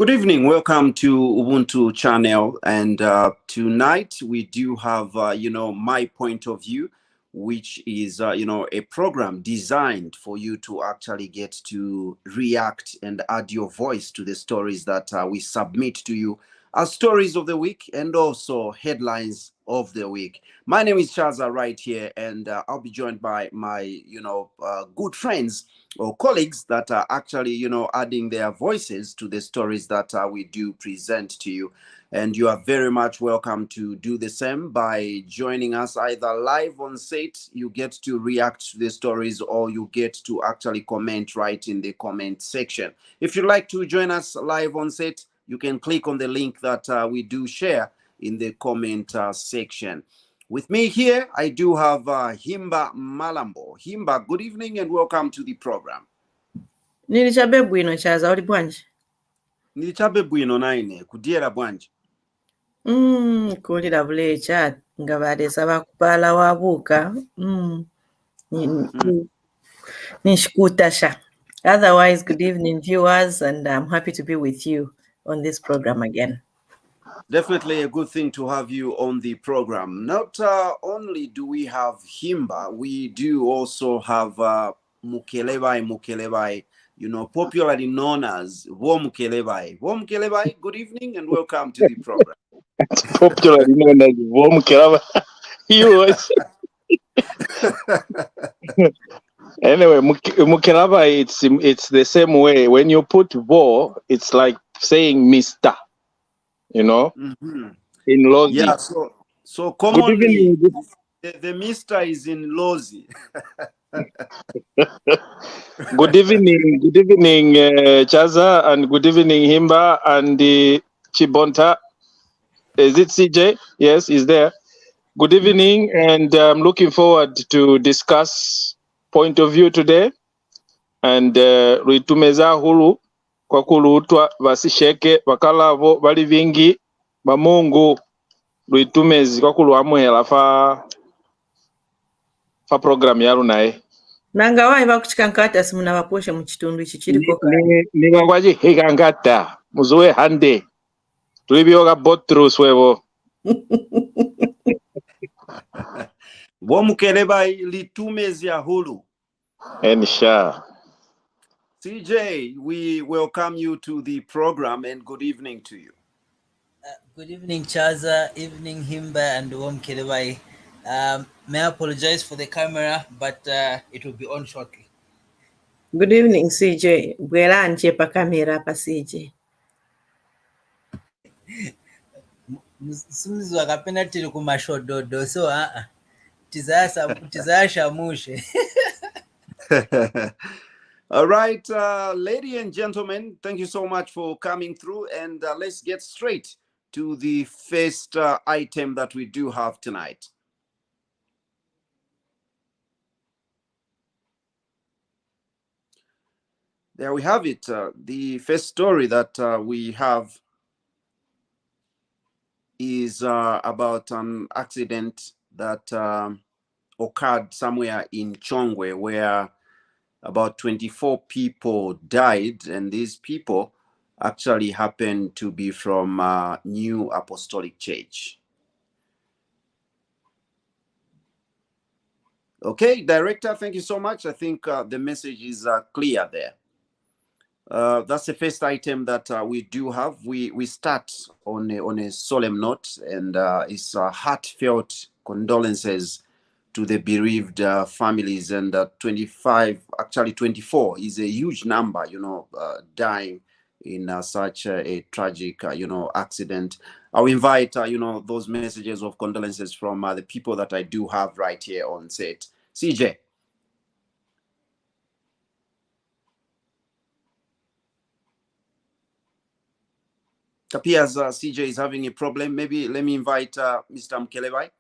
Good evening. Welcome to Ubuntu channel. And tonight we do have, my point of view, which is, a program designed for you to actually get to react and add your voice to the stories that we submit to you as stories of the week and also headlines of the week. My name is Chaza right here, and I'll be joined by my, good friends or colleagues that are actually, adding their voices to the stories that we do present to you. And you are very much welcome to do the same by joining us either live on set. You get to react to the stories, or you get to actually comment right in the comment section. If you'd like to join us live on set, you can click on the link that we do share in the comment section. With me here, I do have Himba Malambo. Himba, good evening and welcome to the program. Nilichabe bwino Chaza, uli bwanji? Nilichabe bwino naine, kudiera bwanji. Kulira bulecha nga badesaba kupala wabuka. Nishikutasha. Otherwise, good evening viewers, and I'm happy to be with you on this program again. Definitely a good thing to have you on the program. Not only do we have Himba, we do also have Mukelebai, popularly known as Womukelebai. Womukelebai, good evening and welcome to the program. Popularly known as Womukelebai. Anyway, Mukelebai, it's the same way. When you put Vo, it's like saying Mr. In Lozi. Yeah, so commonly the Mr. is in Lozi. Good evening, Chaza, and good evening, Himba and Chibonta. Is it CJ? Yes, he's there. Good evening, and I'm looking forward to discuss point of view today. And Ritumeza hulu kwa kulutwa basisheke bakalavo bali vingi bamungu Ritumezi kwa kuluamuhela fa program yalu naye. Nanga wahi bakuchikankata simuna baposhe mu kitundu iki kiriko kale. Ni bangwaji hikankata muzuwe hande. Tulibyoga botru swebo. Womukelebai litumezi ya hulu. Ensha. CJ, we welcome you to the program and good evening to you. Good evening, Chaza. Evening, Himba and Womukelebai. May I apologize for the camera, but it will be on shortly. Good evening, CJ. Bwela nje pa kamera pa CJ. Sumzi wakapenda tili kumashododo, so tizasha mushe. All right, ladies and gentlemen, thank you so much for coming through, and let's get straight to the first item that we do have tonight. There we have it. The first story that we have is about an accident that occurred somewhere in Chongwe, where about 24 people died, and these people actually happened to be from New Apostolic Church. Okay, Director, thank you so much. I think the message is clear there. That's the first item that we do have. We start on a solemn note, and it's heartfelt condolences to the bereaved families. And 24 is a huge number, dying in such a tragic, accident. I'll invite, those messages of condolences from the people that I do have right here on set. CJ. It appears CJ is having a problem. Maybe let me invite Mr. Mukelebai.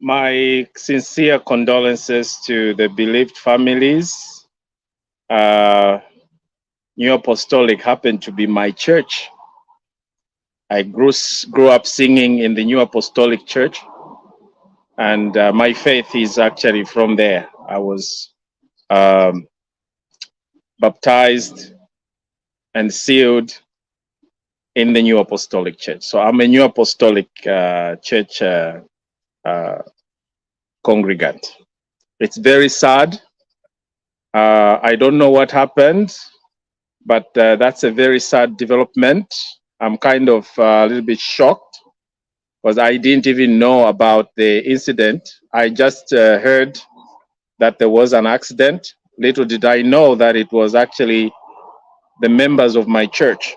My sincere condolences to the bereaved families. New Apostolic happened to be my church. I grew up singing in the New Apostolic Church, and my faith is actually from there. I was baptized and sealed in the New Apostolic Church. So I'm a New Apostolic Church congregant. It's very sad. I don't know what happened, but that's a very sad development. I'm kind of a little bit shocked because I didn't even know about the incident. I just heard that there was an accident. Little did I know that it was actually the members of my church.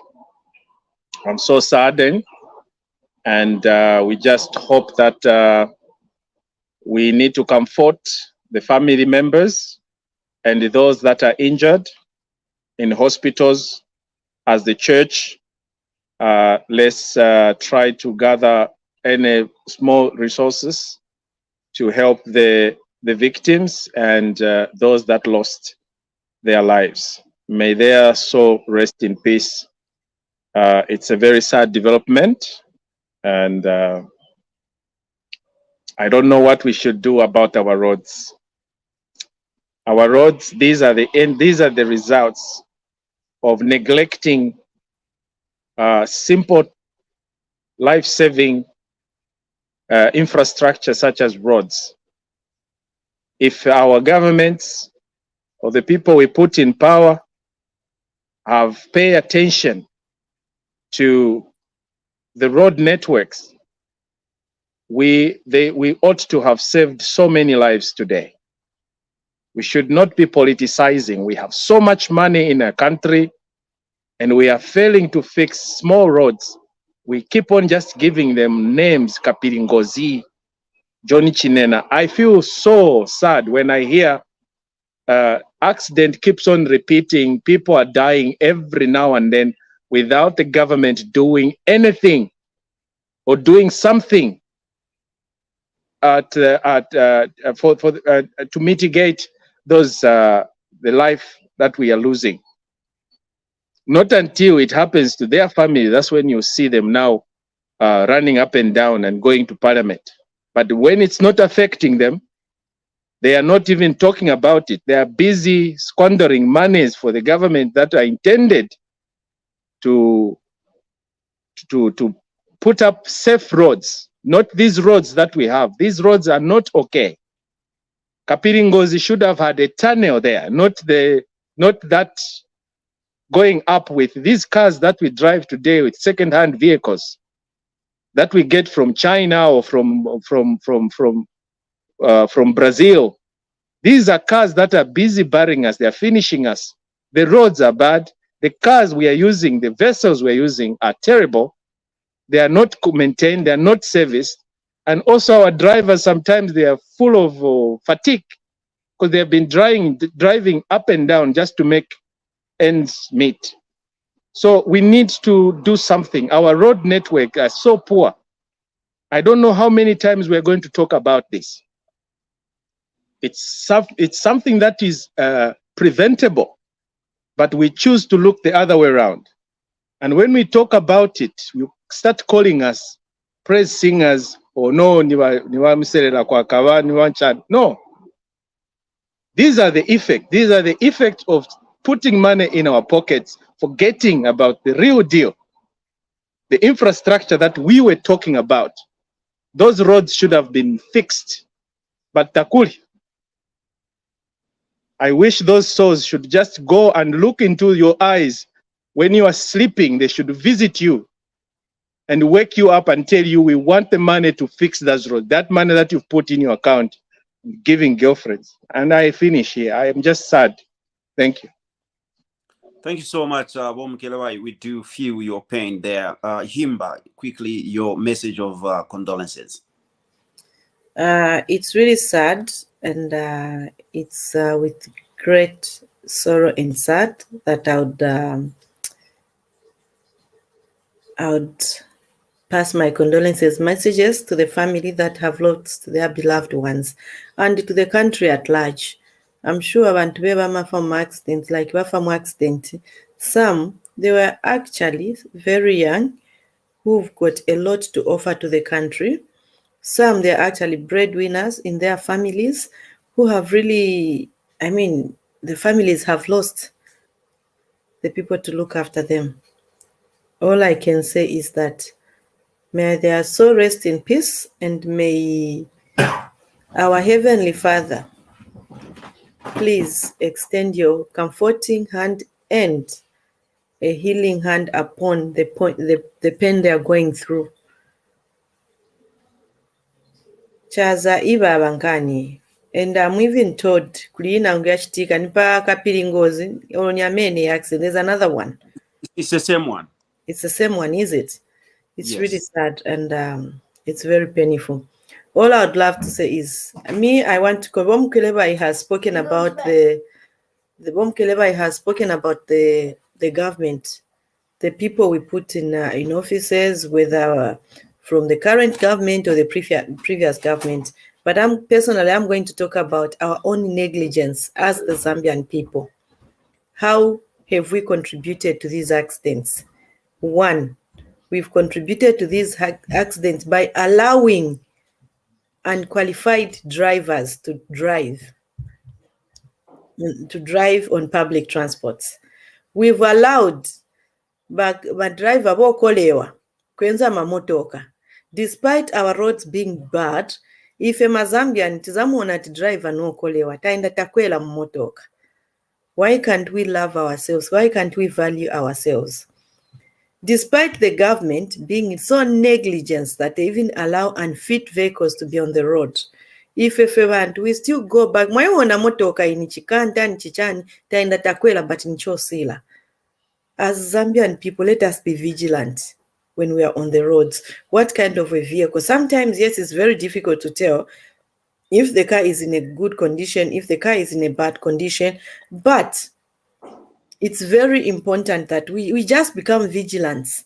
I'm so saddened, and we just hope that we need to comfort the family members and those that are injured in hospitals. As the church, let's try to gather any small resources to help the victims and those that lost their lives. May their soul rest in peace. It's a very sad development, and I don't know what we should do about our roads. Our roads, these are the results of neglecting simple life-saving infrastructure such as roads. If our governments or the people we put in power have paid attention to the road networks, we ought to have saved so many lives today. We should not be politicizing. We have so much money in our country, and we are failing to fix small roads. We keep on just giving them names, Kapiringozi, Johnny Chinena. I feel so sad when I hear accident keeps on repeating. People are dying every now and then without the government doing anything or doing something to mitigate those the life that we are losing. Not until it happens to their family, that's when you see them now running up and down and going to parliament. But when it's not affecting them, they are not even talking about it. They are busy squandering monies for the government that are intended to put up safe roads, not these roads that we have. These roads are not okay. Kapiringozi should have had a tunnel there, not that going up with these cars that we drive today with second-hand vehicles that we get from China or from Brazil. These are cars that are busy burying us. They are finishing us. The roads are bad. The cars we are using, the vessels we are using are terrible. They are not maintained. They are not serviced. And also our drivers, sometimes they are full of fatigue because they have been driving up and down just to make ends meet. So we need to do something. Our road network is so poor. I don't know how many times we're going to talk about this. It's something that is preventable, but we choose to look the other way around. And when we talk about it, you start calling us praise singers, or no, no. These are the effects. These are the effects of putting money in our pockets, forgetting about the real deal, the infrastructure that we were talking about. Those roads should have been fixed. But Takuli, I wish those souls should just go and look into your eyes. When you are sleeping, they should visit you and wake you up and tell you, we want the money to fix that road. That money that you've put in your account, giving girlfriends. And I finish here. I am just sad. Thank you. Thank you so much, Bomkelewai. We do feel your pain there. Himba, quickly, your message of condolences. It's really sad, and it's with great sorrow and sad that I would pass my condolences messages to the family that have lost their beloved ones, and to the country at large. I'm sure abantu bebama from accidents, like from accident, some, they were actually very young, who've got a lot to offer to the country. Some, they're actually breadwinners in their families who have really, the families have lost the people to look after them. All I can say is that may their soul rest in peace, and may our Heavenly Father please extend your comforting hand and a healing hand upon the pain they are going through. Chaza iba abankani. And I'm even told kulina ngiyachitika nipa kapiringozi onyamene accent. There's another one. It's the same one. It's the same one, is it? It's Yes. really sad, and it's very painful. All I would love to say is, I want to go. Bom Keleba has spoken about the government, the people we put in offices, whether from the current government or the previous government. But I'm going to talk about our own negligence as the Zambian people. How have we contributed to these accidents? One, we've contributed to these accidents by allowing unqualified drivers to drive on public transports. We've allowed madriver bokolewa kwenza mamotoka. Despite our roads being bad, if a Mazambian tizamuona ti driver nokolewa taenda takwela mmotoka. Why can't we love ourselves? Why can't we value ourselves? Despite the government being so negligent that they even allow unfit vehicles to be on the road, if we still go back, mwaiona motoka inichikanta nichichani taenda takwela but nichosila. As Zambian people, let us be vigilant when we are on the roads. What kind of a vehicle? Sometimes, yes, it's very difficult to tell if the car is in a good condition, if the car is in a bad condition, but it's very important that we just become vigilant.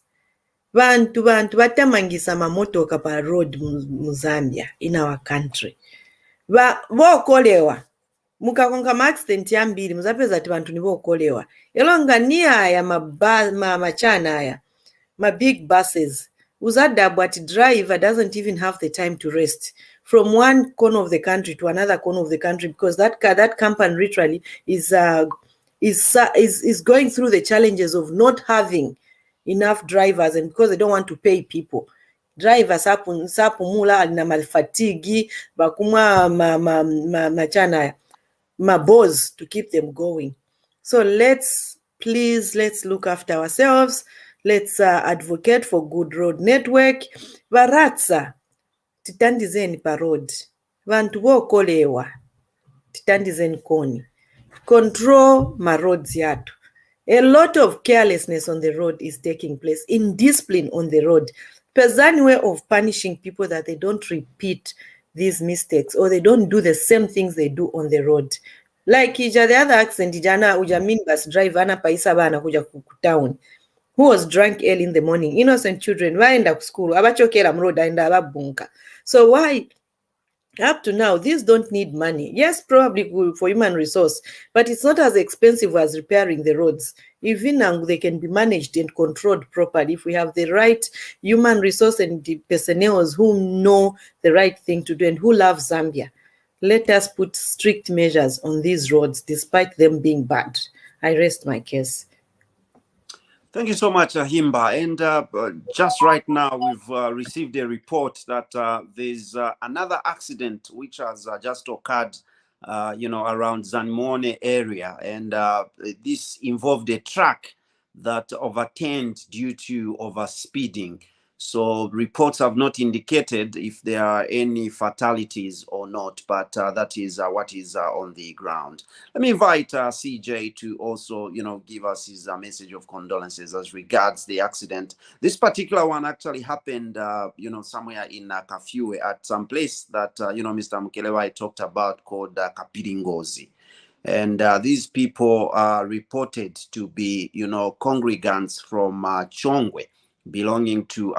Bantu batamangisa mamotoka pa road mu Zambia, in our country. Bokolewa. Mukakonga accident yambiri muzapeza ti bantu nibokolewa. Elonga ni aya machana aya. My big buses. Uzadabwa ati driver doesn't even have the time to rest from one corner of the country to another corner of the country, because that company literally is going through the challenges of not having enough drivers, and because they don't want to pay people. Drivers sapumula na malfatigi bakuma machana my boss to keep them going. So let's look after ourselves. Let's advocate for good road network. Baratsa titandizeni pa road. Vantu bokolewa titandizeni koni. Control my roads yatu. A lot of carelessness on the road is taking place, indiscipline on the road. Pezani way of punishing people that they don't repeat these mistakes or they don't do the same things they do on the road. Like the other accident, ujamin bus driver na paisa bana kuja town, who was drunk early in the morning. Innocent children waenda ku school abachokera mroad aenda ababunka. So why up to now these don't need money? Yes, probably for human resource, but it's not as expensive as repairing the roads. Even now they can be managed and controlled properly if we have the right human resource and the personnel who know the right thing to do and who love Zambia. Let us put strict measures on these roads despite them being bad. I rest my case. Thank you so much, Himba. And just right now, we've received a report that there's another accident which has just occurred, around Zanmone area. And this involved a truck that overturned due to overspeeding. So reports have not indicated if there are any fatalities or not, but that is what is on the ground. Let me invite CJ to also, give us his message of condolences as regards the accident. This particular one actually happened, somewhere in Kafue at some place that, Mr. Mukelewa talked about called Kapiringozi. And these people are reported to be, congregants from Chongwe, belonging to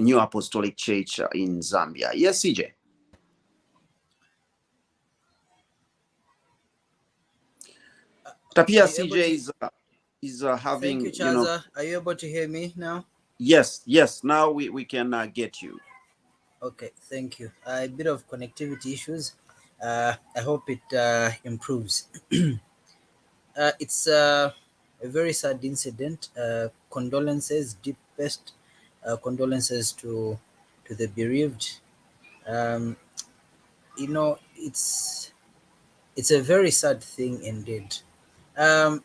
New Apostolic Church in Zambia. Yes, CJ. Tapia CJ is having. Thank you, Chaza. Are you able to hear me now? Yes. Now we can get you. Okay, thank you. A bit of connectivity issues. I hope it improves. It's a very sad incident. Condolences, deepest condolences to the bereaved. Um, you know, it's a very sad thing indeed. Um,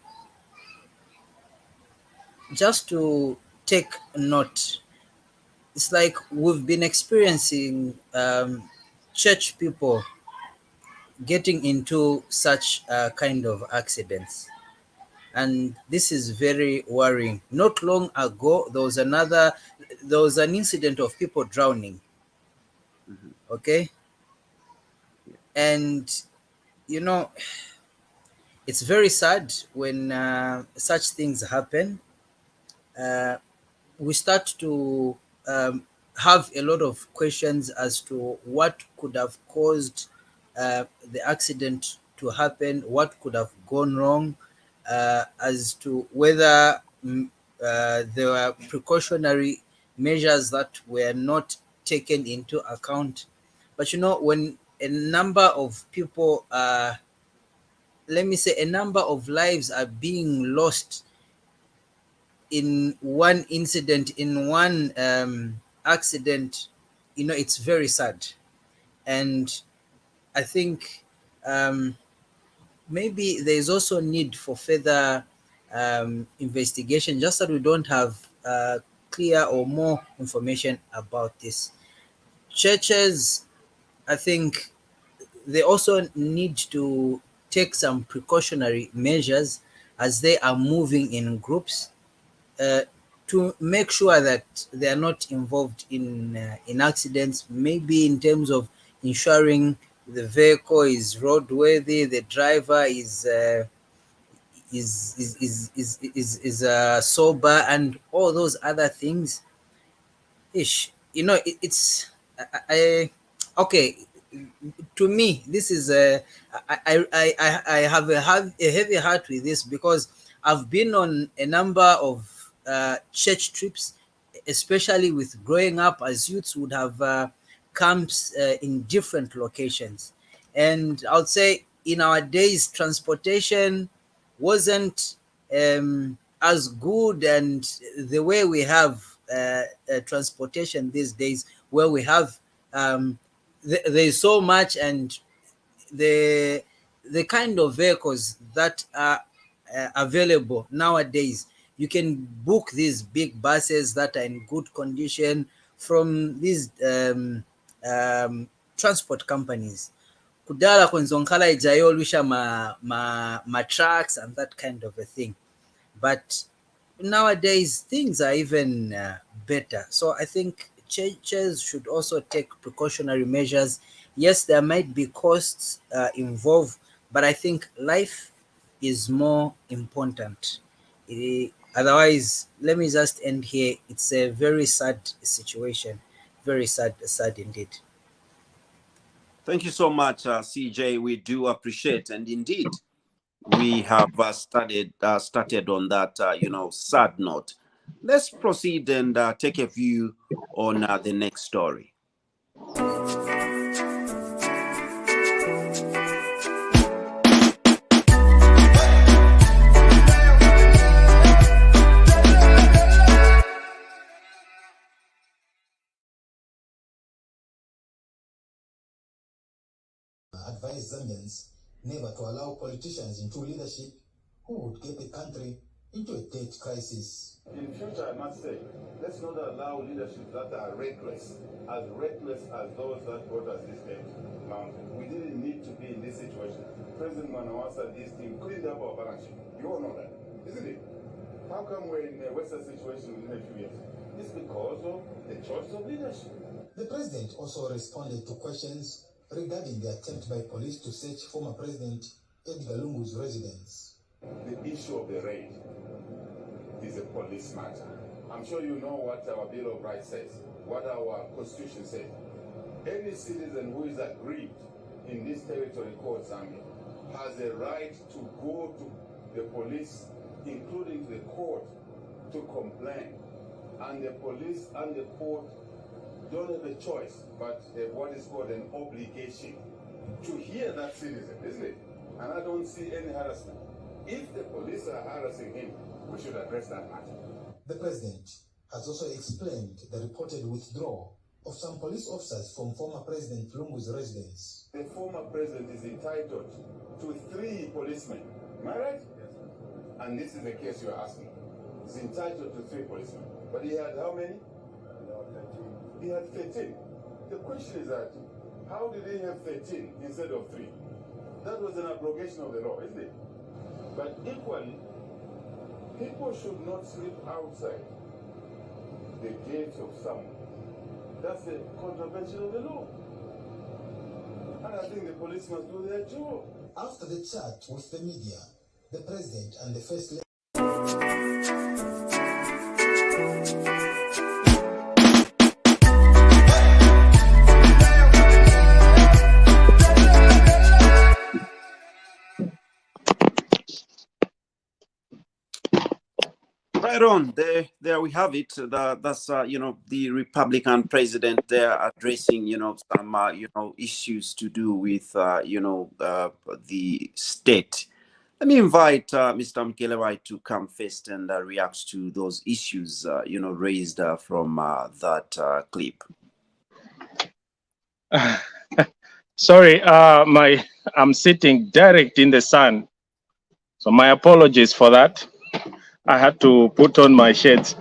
just to take note, it's like we've been experiencing church people getting into such kind of accidents, and this is very worrying. Not long ago, there was an incident of people drowning. Mhm. Okay, Yeah. and you know, it's very sad when such things happen. Uh, we start to have a lot of questions as to what could have caused the accident to happen, what could have gone wrong, as to whether there were precautionary measures that were not taken into account. But you know, when a number of people, let me say, a number of lives are being lost in one incident, in one accident, you know, it's very sad. And I think um, maybe there's also need for further investigation, just that we don't have clear or more information about this. Churches, I think they also need to take some precautionary measures as they are moving in groups, uh, to make sure that they are not involved in accidents. Maybe in terms of ensuring the vehicle is roadworthy, the driver is sober, and all those other things. Ish, you know, it's okay. To me, this is I have a heavy heart with this, because I've been on a number of church trips, especially with growing up as youths would have camps in different locations, and I would say in our days transportation wasn't as good, and the way we have transportation these days, where we have there's so much, and the the kind of vehicles that are available nowadays, you can book these big buses that are in good condition from these transport companies. Kudala kwenzonkala ijayolusha ma trucks and that kind of a thing. But nowadays things are even better. So I think churches should also take precautionary measures. Yes, there might be costs involved, but I think life is more important. Otherwise, let me just end here. It's a very sad situation, very sad indeed. Thank you so much, CJ. We do appreciate, and indeed, we have started on that sad note. Let's proceed and take a view on the next story. Advise Zambians never to allow politicians into leadership who would get the country into a debt crisis. In future, I must say, let's not allow leadership that are reckless as those that brought us this debt mountain. We didn't need to be in this situation. President Manawasa, this team cleaned up our balance sheet. You all know that, isn't it? How come we're in a Western situation within a few years? It's because of the choice of leadership. The president also responded to questions regarding the attempt by police to search former President Edgar Lungu's residence. The issue of the raid is a police matter. I'm sure you know what our Bill of Rights says, what our Constitution says. Any citizen who is aggrieved in this territory called Zambia has a right to go to the police, including to the court, to complain. And the police and the court don't have a choice, but what is called an obligation to hear that citizen, isn't it? And I don't see any harassment. If the police are harassing him, we should address that matter. The president has also explained the reported withdrawal of some police officers from former President Lungu's residence. The former president is entitled to 3 policemen. Am I right? Yes. And this is the case you're asking. He's entitled to 3 policemen. But he had how many? 13. He had 13. The question is that, how did he have 13 instead of 3? That was an abrogation of the law, isn't it? But equally, people should not sleep outside the gates of someone. That's a contravention of the law. And I think the police must do their job. After the chat with the media, the president and the first lady Right on. There we have it. That's you know, the Republican president there addressing, you know, some you know, issues to do with you know, the state. Let me invite Mr. Mkelewai to come first and react to those issues you know, raised from that clip. Sorry, I'm sitting direct in the sun, so my apologies for that. I had to put on my shades.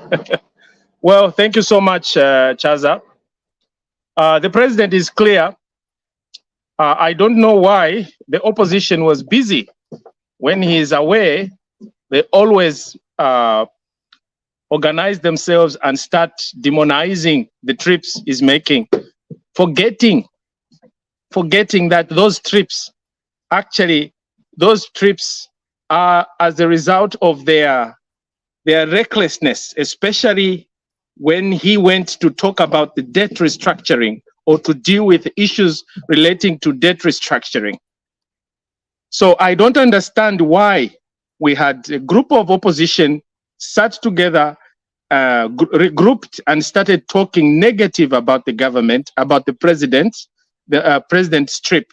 Well, thank you so much, Chaza. The president is clear. I don't know why the opposition was busy. When he is away, they always organize themselves and start demonizing the trips he's making, forgetting that those trips are as a result of their recklessness, especially when he went to talk about the debt restructuring or to deal with issues relating to debt restructuring. So I don't understand why we had a group of opposition sat together, regrouped, and started talking negative about the government, about the president's trip.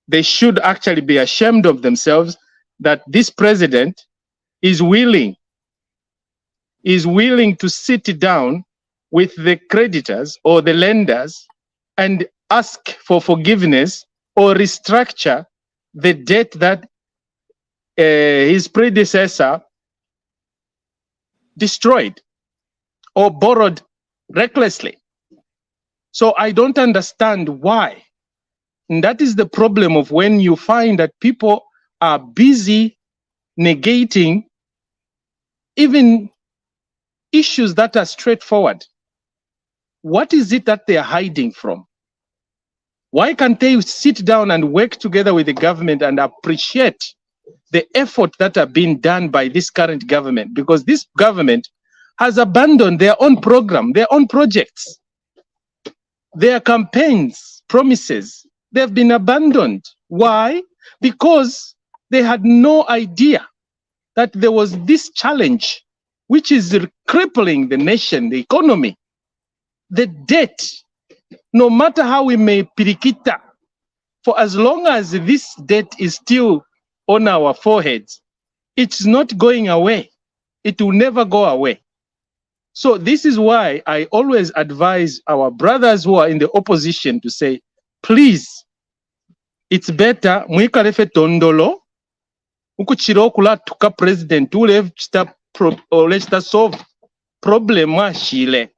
They should actually be ashamed of themselves that this president is willing to sit down with the creditors or the lenders and ask for forgiveness or restructure the debt that his predecessor destroyed or borrowed recklessly. So I don't understand why. And that is the problem of when you find that people are busy negating even issues that are straightforward. What is it that they are hiding from? Why can't they sit down and work together with the government and appreciate the effort that are being done by this current government? Because this government has abandoned their own program, their own projects, their campaigns, promises. They've been abandoned. Why? Because they had no idea that there was this challenge which is crippling the nation, the economy, the debt. No matter how we may pirikita, for as long as this debt is still on our foreheads, it's not going away. It will never go away. So this is why I always advise our brothers who are in the opposition to say, please, it's better mwikalefe tondolo ukuchiro kulatuka president ule chita solve problem wa shile.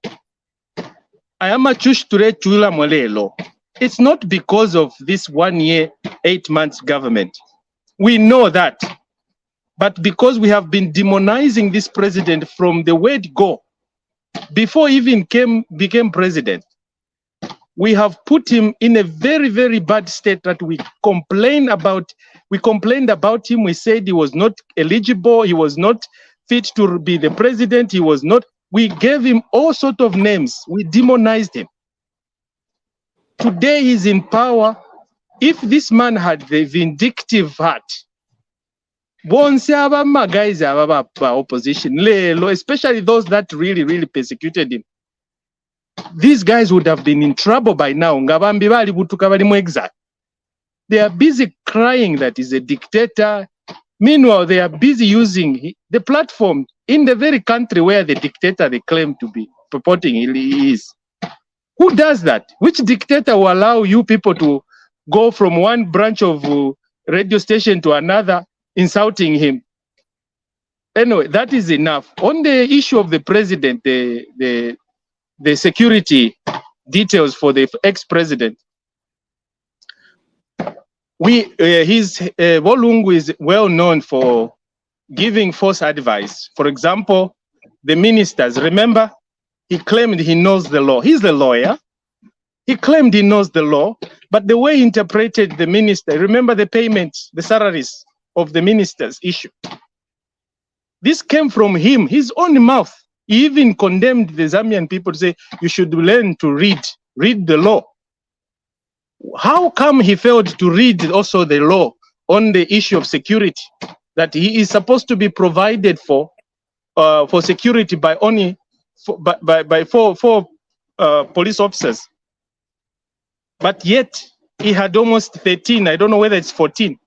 Ayama chushture chula mwelelo. It's not because of this 1 year, 8 months government. We know that. But because we have been demonizing this president from the word go, before he even became president, we have put him in a very, very bad state that we complained about him. We said he was not eligible. He was not fit to be the president. He was not. We gave him all sorts of names. We demonized him. Today he's in power. If this man had the vindictive heart, guys opposition, especially those that really persecuted him, these guys would have been in trouble by now. They are busy crying that he's a dictator, Meanwhile, they are busy using the platform in the very country where the dictator they claim to be purporting he is. Who does that? Which dictator will allow you people to go from one branch of radio station to another, insulting him? Anyway, that is enough. On the issue of the president, the security details for the ex-president, Volungu is well known for giving false advice. For example, the ministers, remember, he claimed he knows the law. He's the lawyer. He claimed he knows the law, but the way he interpreted the minister, remember the payments, the salaries of the ministers issue. This came from him, his own mouth. He even condemned the Zambian people to say, you should learn to read the law. How come he failed to read also the law on the issue of security, that he is supposed to be provided for security by only four police officers, but yet he had almost 13. I don't know whether it's 14.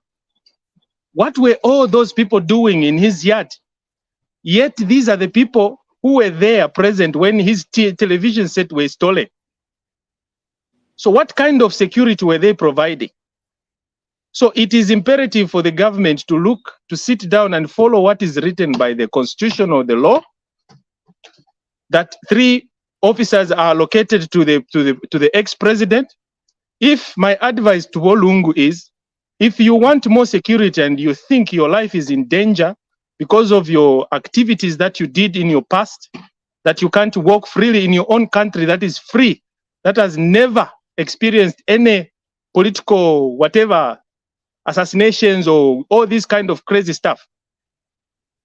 What were all those people doing in his yard? Yet these are the people who were there present when his television set were stolen. So what kind of security were they providing? So it is imperative for the government to sit down and follow what is written by the constitution or the law, that 3 officers are allocated to the ex-president. If my advice to Volungu is, if you want more security and you think your life is in danger because of your activities that you did in your past, that you can't walk freely in your own country that is free, that has never experienced any political whatever assassinations or all this kind of crazy stuff,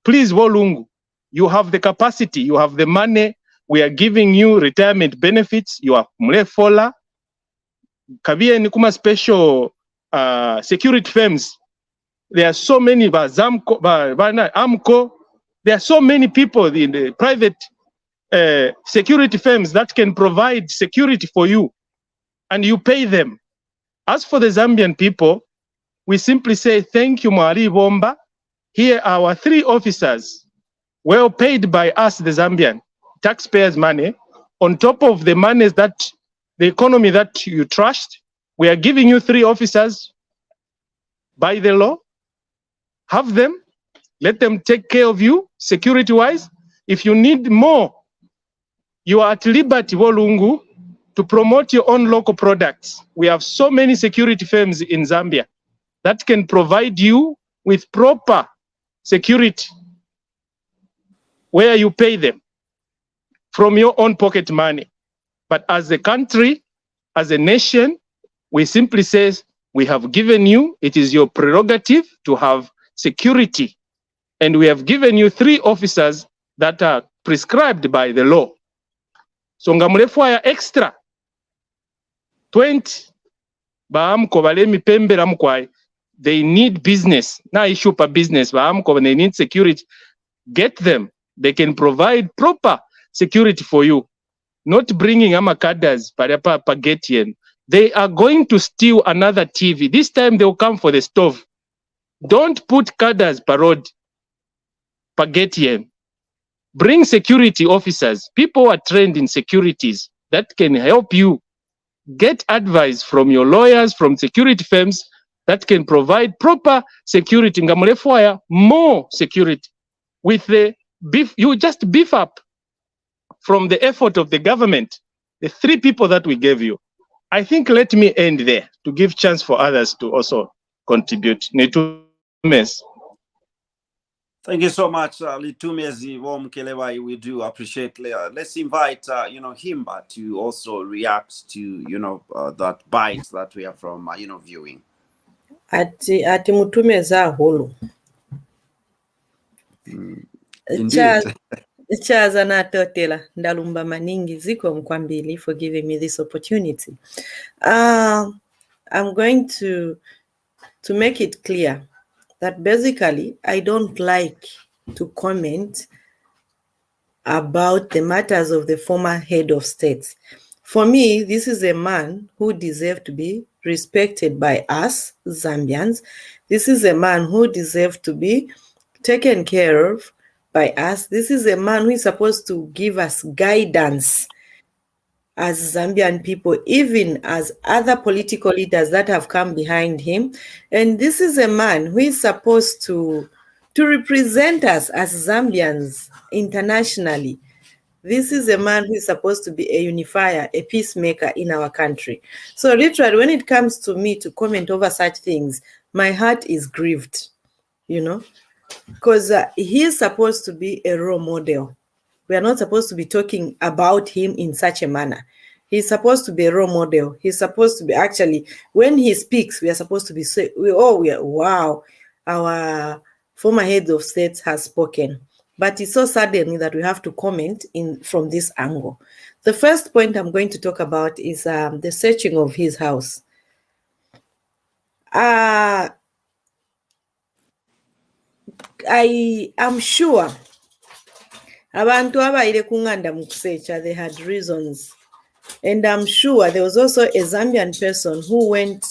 please, Volungu, you have the capacity, you have the money, we are giving you retirement benefits, you are mlefola, kabia nikuma special security firms. There are so many, AMCO, there are so many people in the private security firms that can provide security for you, and you pay them. As for the Zambian people, we simply say, thank you, Mwari Bomba. Here are our 3 officers, well paid by us, the Zambian taxpayers' money, on top of the monies that the economy that you trashed. We are giving you 3 officers by the law. Have them, let them take care of you security-wise. If you need more, you are at liberty, Volungu, to promote your own local products. We have so many security firms in Zambia that can provide you with proper security where you pay them from your own pocket money. But as a country, as a nation, we simply say, we have given you, it is your prerogative to have security. And we have given you 3 officers that are prescribed by the law. So ngamulefwaya extra 20 baamko balemi pembera mkwai. They need business. Na issue pa business baamko, they need security. Get them. They can provide proper security for you. Not bringing amakadas parapa pagetian. They are going to steal another TV. This time they will come for the stove. Don't put cadres parod pagetian. Bring security officers. People are trained in securities that can help you. Get advice from your lawyers, from security firms that can provide proper security. Ngamulefwaya, more security. With the beef, you just beef up from the effort of the government, the 3 people that we gave you. I think let me end there to give chance for others to also contribute. Nitumes. Thank you so much, Litumezi Womkelewa. We do appreciate. Let's invite, Himba to also react to, that bite that we are from, viewing. Ati mutumeza holo. Chaza na totela ndalumba maningi ziko mkwambili for giving me this opportunity. I'm going to make it clear that basically I don't like to comment about the matters of the former head of state. For me, this is a man who deserves to be respected by us Zambians. This is a man who deserves to be taken care of by us. This is a man who is supposed to give us guidance as Zambian people, even as other political leaders that have come behind him. And this is a man who is supposed to represent us as Zambians internationally. This is a man who is supposed to be a unifier, a peacemaker in our country. So literally, when it comes to me to comment over such things, my heart is grieved, you know, because he is supposed to be a role model. We are not supposed to be talking about him in such a manner. He's supposed to be a role model. He's supposed to be, actually, when he speaks, we are supposed to be say, wow, our former head of state has spoken. But it's so sudden that we have to comment from this angle. The first point I'm going to talk about is the searching of his house. I am sure abantu abaire kunganda mu kusearcha, they had reasons. And I'm sure there was also a Zambian person who went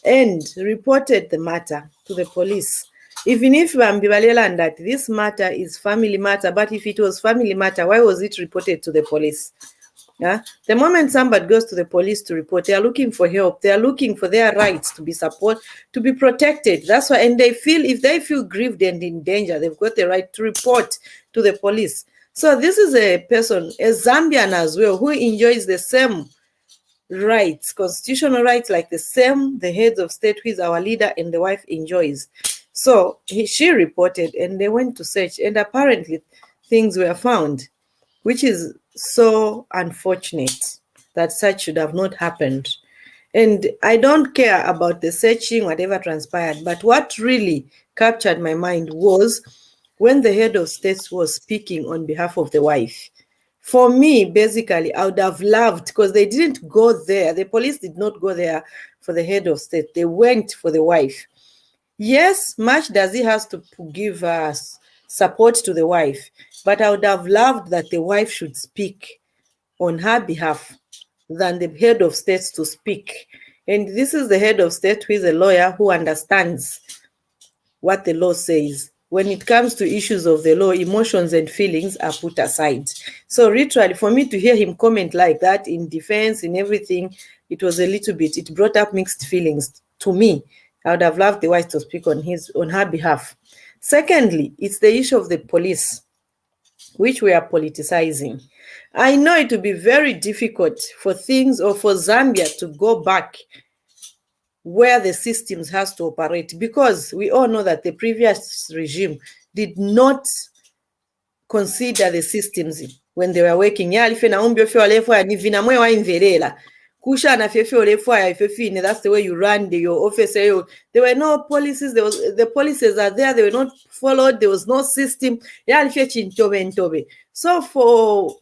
and reported the matter to the police. Even if Bambibalela that this matter is family matter, but if it was family matter, why was it reported to the police? Yeah? The moment somebody goes to the police to report, they are looking for help. They are looking for their rights to be supported, to be protected. That's why, and they feel, if they feel grieved and in danger, they've got the right to report to the police. So this is a person, a Zambian as well, who enjoys the same rights, constitutional rights, like the heads of state, who is our leader, and the wife enjoys. So she reported, and they went to search, and apparently things were found, which is so unfortunate that such should have not happened. And I don't care about the searching, whatever transpired, but what really captured my mind was when the head of state was speaking on behalf of the wife. For me, basically, I would have loved, because they didn't go there. The police did not go there for the head of state. They went for the wife. Yes, much does he has to give us support to the wife, but I would have loved that the wife should speak on her behalf than the head of state to speak. And this is the head of state who is a lawyer who understands what the law says. When it comes to issues of the law, emotions and feelings are put aside. So literally, for me to hear him comment like that in defense, in everything, it was a little bit, it brought up mixed feelings to me. I would have loved the wife to speak on her behalf. Secondly, it's the issue of the police, which we are politicizing. I know it will be very difficult for things, or for Zambia to go back where the systems has to operate, because we all know that the previous regime did not consider the systems when they were working. That's the way you run your office. There were no policies. The policies are there. They were not followed. There was no system. So for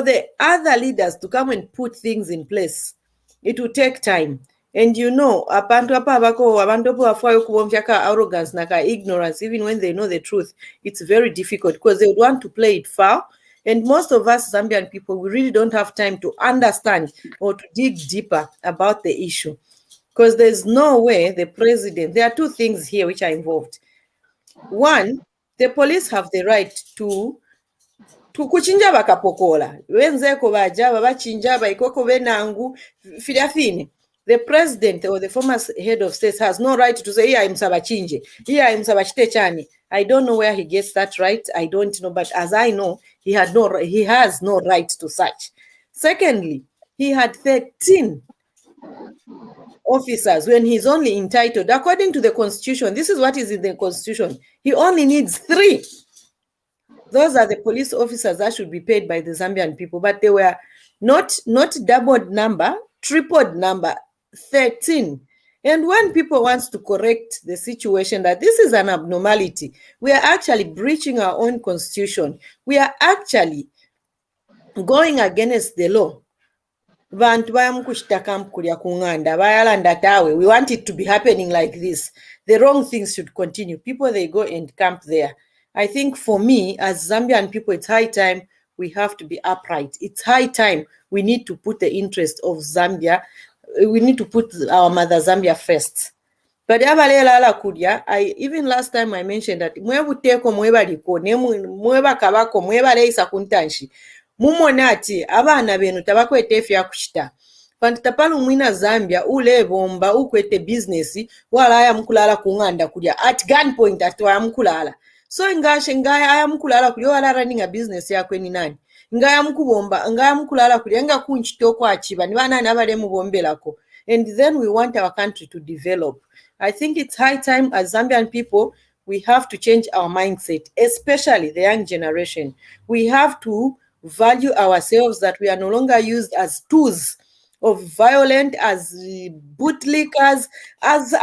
the other leaders to come and put things in place, it will take time. And you know, arrogance, ignorance, even when they know the truth, it's very difficult, because they would want to play it foul. And most of us Zambian people, we really don't have time to understand or to dig deeper about the issue, because there's no way the president, there are two things here which are involved. One, the police have the right to kuchinja bakapokola. Wenzeko baja babachinja baikoko benangu filafini. The president or the former head of state has no right to say, here I am sabachinje, here I am sabachite chani. I don't know where he gets that right. I don't know, but as I know, he has no right to such. Secondly, he had 13 officers when he's only entitled, according to the constitution, this is what is in the constitution, he only needs 3. Those are the police officers that should be paid by the Zambian people, but they were not doubled number, tripled number, 13. And when people want to correct the situation that this is an abnormality, we are actually breaching our own constitution. We are actually going against the law. We want it to be happening like this. The wrong things should continue. People, they go and camp there. I think for me, as Zambian people, it's high time we have to be upright. It's high time we need to put the interest of Zambia we need to put our mother Zambia first. But even last time I mentioned that mwebuteko mwebaliko mwebakabako mwebaleisa kuntanshi mumona ati abaana benu tabakwete efya kushita panti tapalu mwina Zambia ule bomba ukwete business wala aya mkulala kunganda kulya at gunpoint atwa mkulala so ngaya aya mkulala kulya wala running a business yakwe ni nani ngaya mkubomba ngaya mkulala kulya nga kunchitoko achiba ni bana nabale mubombelako. And then we want our country to develop. I think it's high time as Zambian people, we have to change our mindset, especially the young generation. We have to value ourselves, that we are no longer used as tools of violence, as bootlickers, as,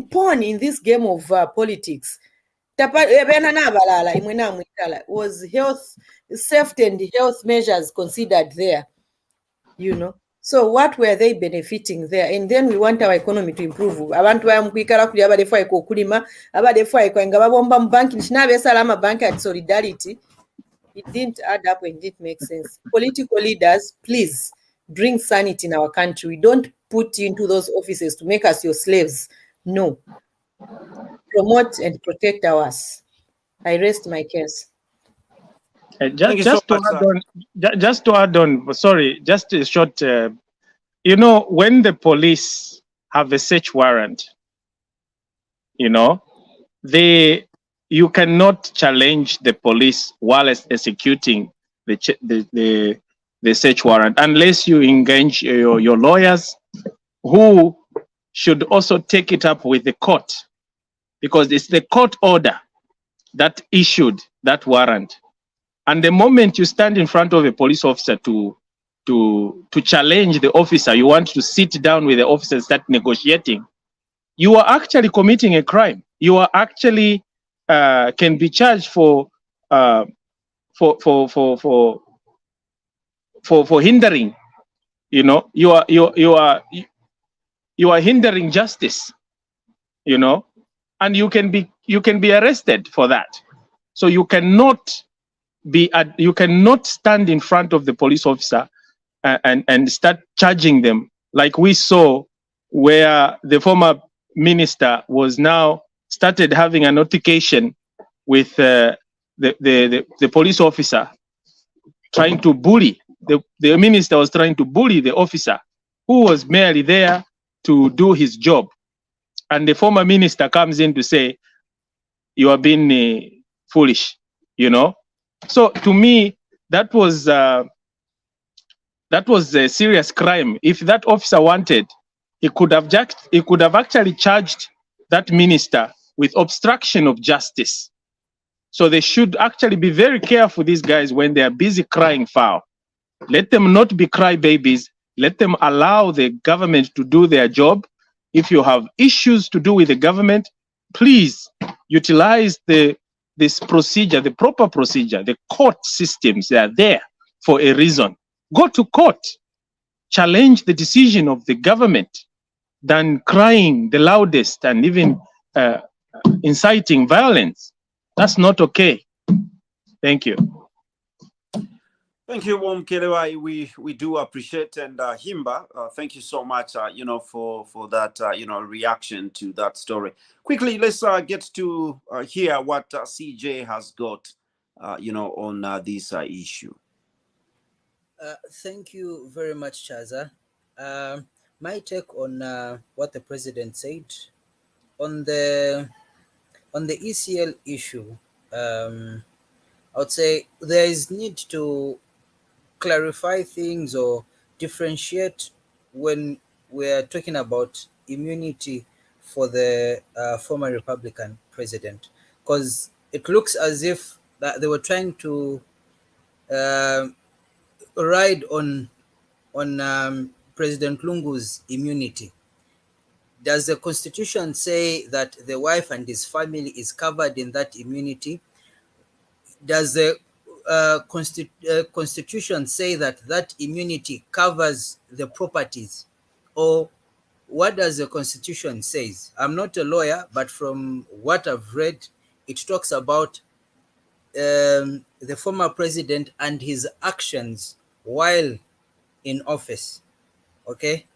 pawn in this game of politics. Was health, safety and health measures considered there, So what were they benefiting there? And then we want our economy to improve. Abantu bayamkwikala kuli abadefa iko kulima, abadefa iko nga babomba banki nshinabe salama bank at Solidarity. It didn't add up and didn't make sense. Political leaders, please bring sanity in our country. We don't put you into those offices to make us your slaves. No. Promote and protect ours. I rest my case. Just to add on, sorry, just a short, when the police have a search warrant, you cannot challenge the police while executing the search warrant unless you engage your lawyers, who should also take it up with the court, because it's the court order that issued that warrant. And the moment you stand in front of a police officer to challenge the officer, you want to sit down with the officer and start negotiating, you are actually committing a crime. You are actually can be charged for hindering. You are hindering justice. And you can be arrested for that. So you cannot stand in front of the police officer and start charging them, like we saw where the former minister was now started having an altercation with the police officer, trying to bully. The minister was trying to bully the officer who was merely there to do his job. And the former minister comes in to say, you are being foolish, So to me, that was a serious crime. If that officer wanted, he could have actually charged that minister with obstruction of justice. So they should actually be very careful, these guys, when they are busy crying foul. Let them not be crybabies. Let them allow the government to do their job. If you have issues to do with the government, please utilize this procedure, the proper procedure. The court systems, they are there for a reason. Go to court. Challenge the decision of the government than crying the loudest and even inciting violence. That's not okay. Thank you. Thank you, Wamkelewa. We do appreciate, and Himba, thank you so much, for that, reaction to that story. Quickly, let's get to hear what CJ has got, on this issue. Thank you very much, Chaza. My take on what the president said on the ECL issue. I would say there is need to clarify things or differentiate when we're talking about immunity for the former Republican president, because it looks as if that they were trying to ride on President Lungu's immunity. Does the Constitution say that the wife and his family is covered in that immunity? Does the Constitution say that that immunity covers the properties? Or what does the Constitution say? I'm not a lawyer, but from what I've read, it talks about the former president and his actions while in office. Okay?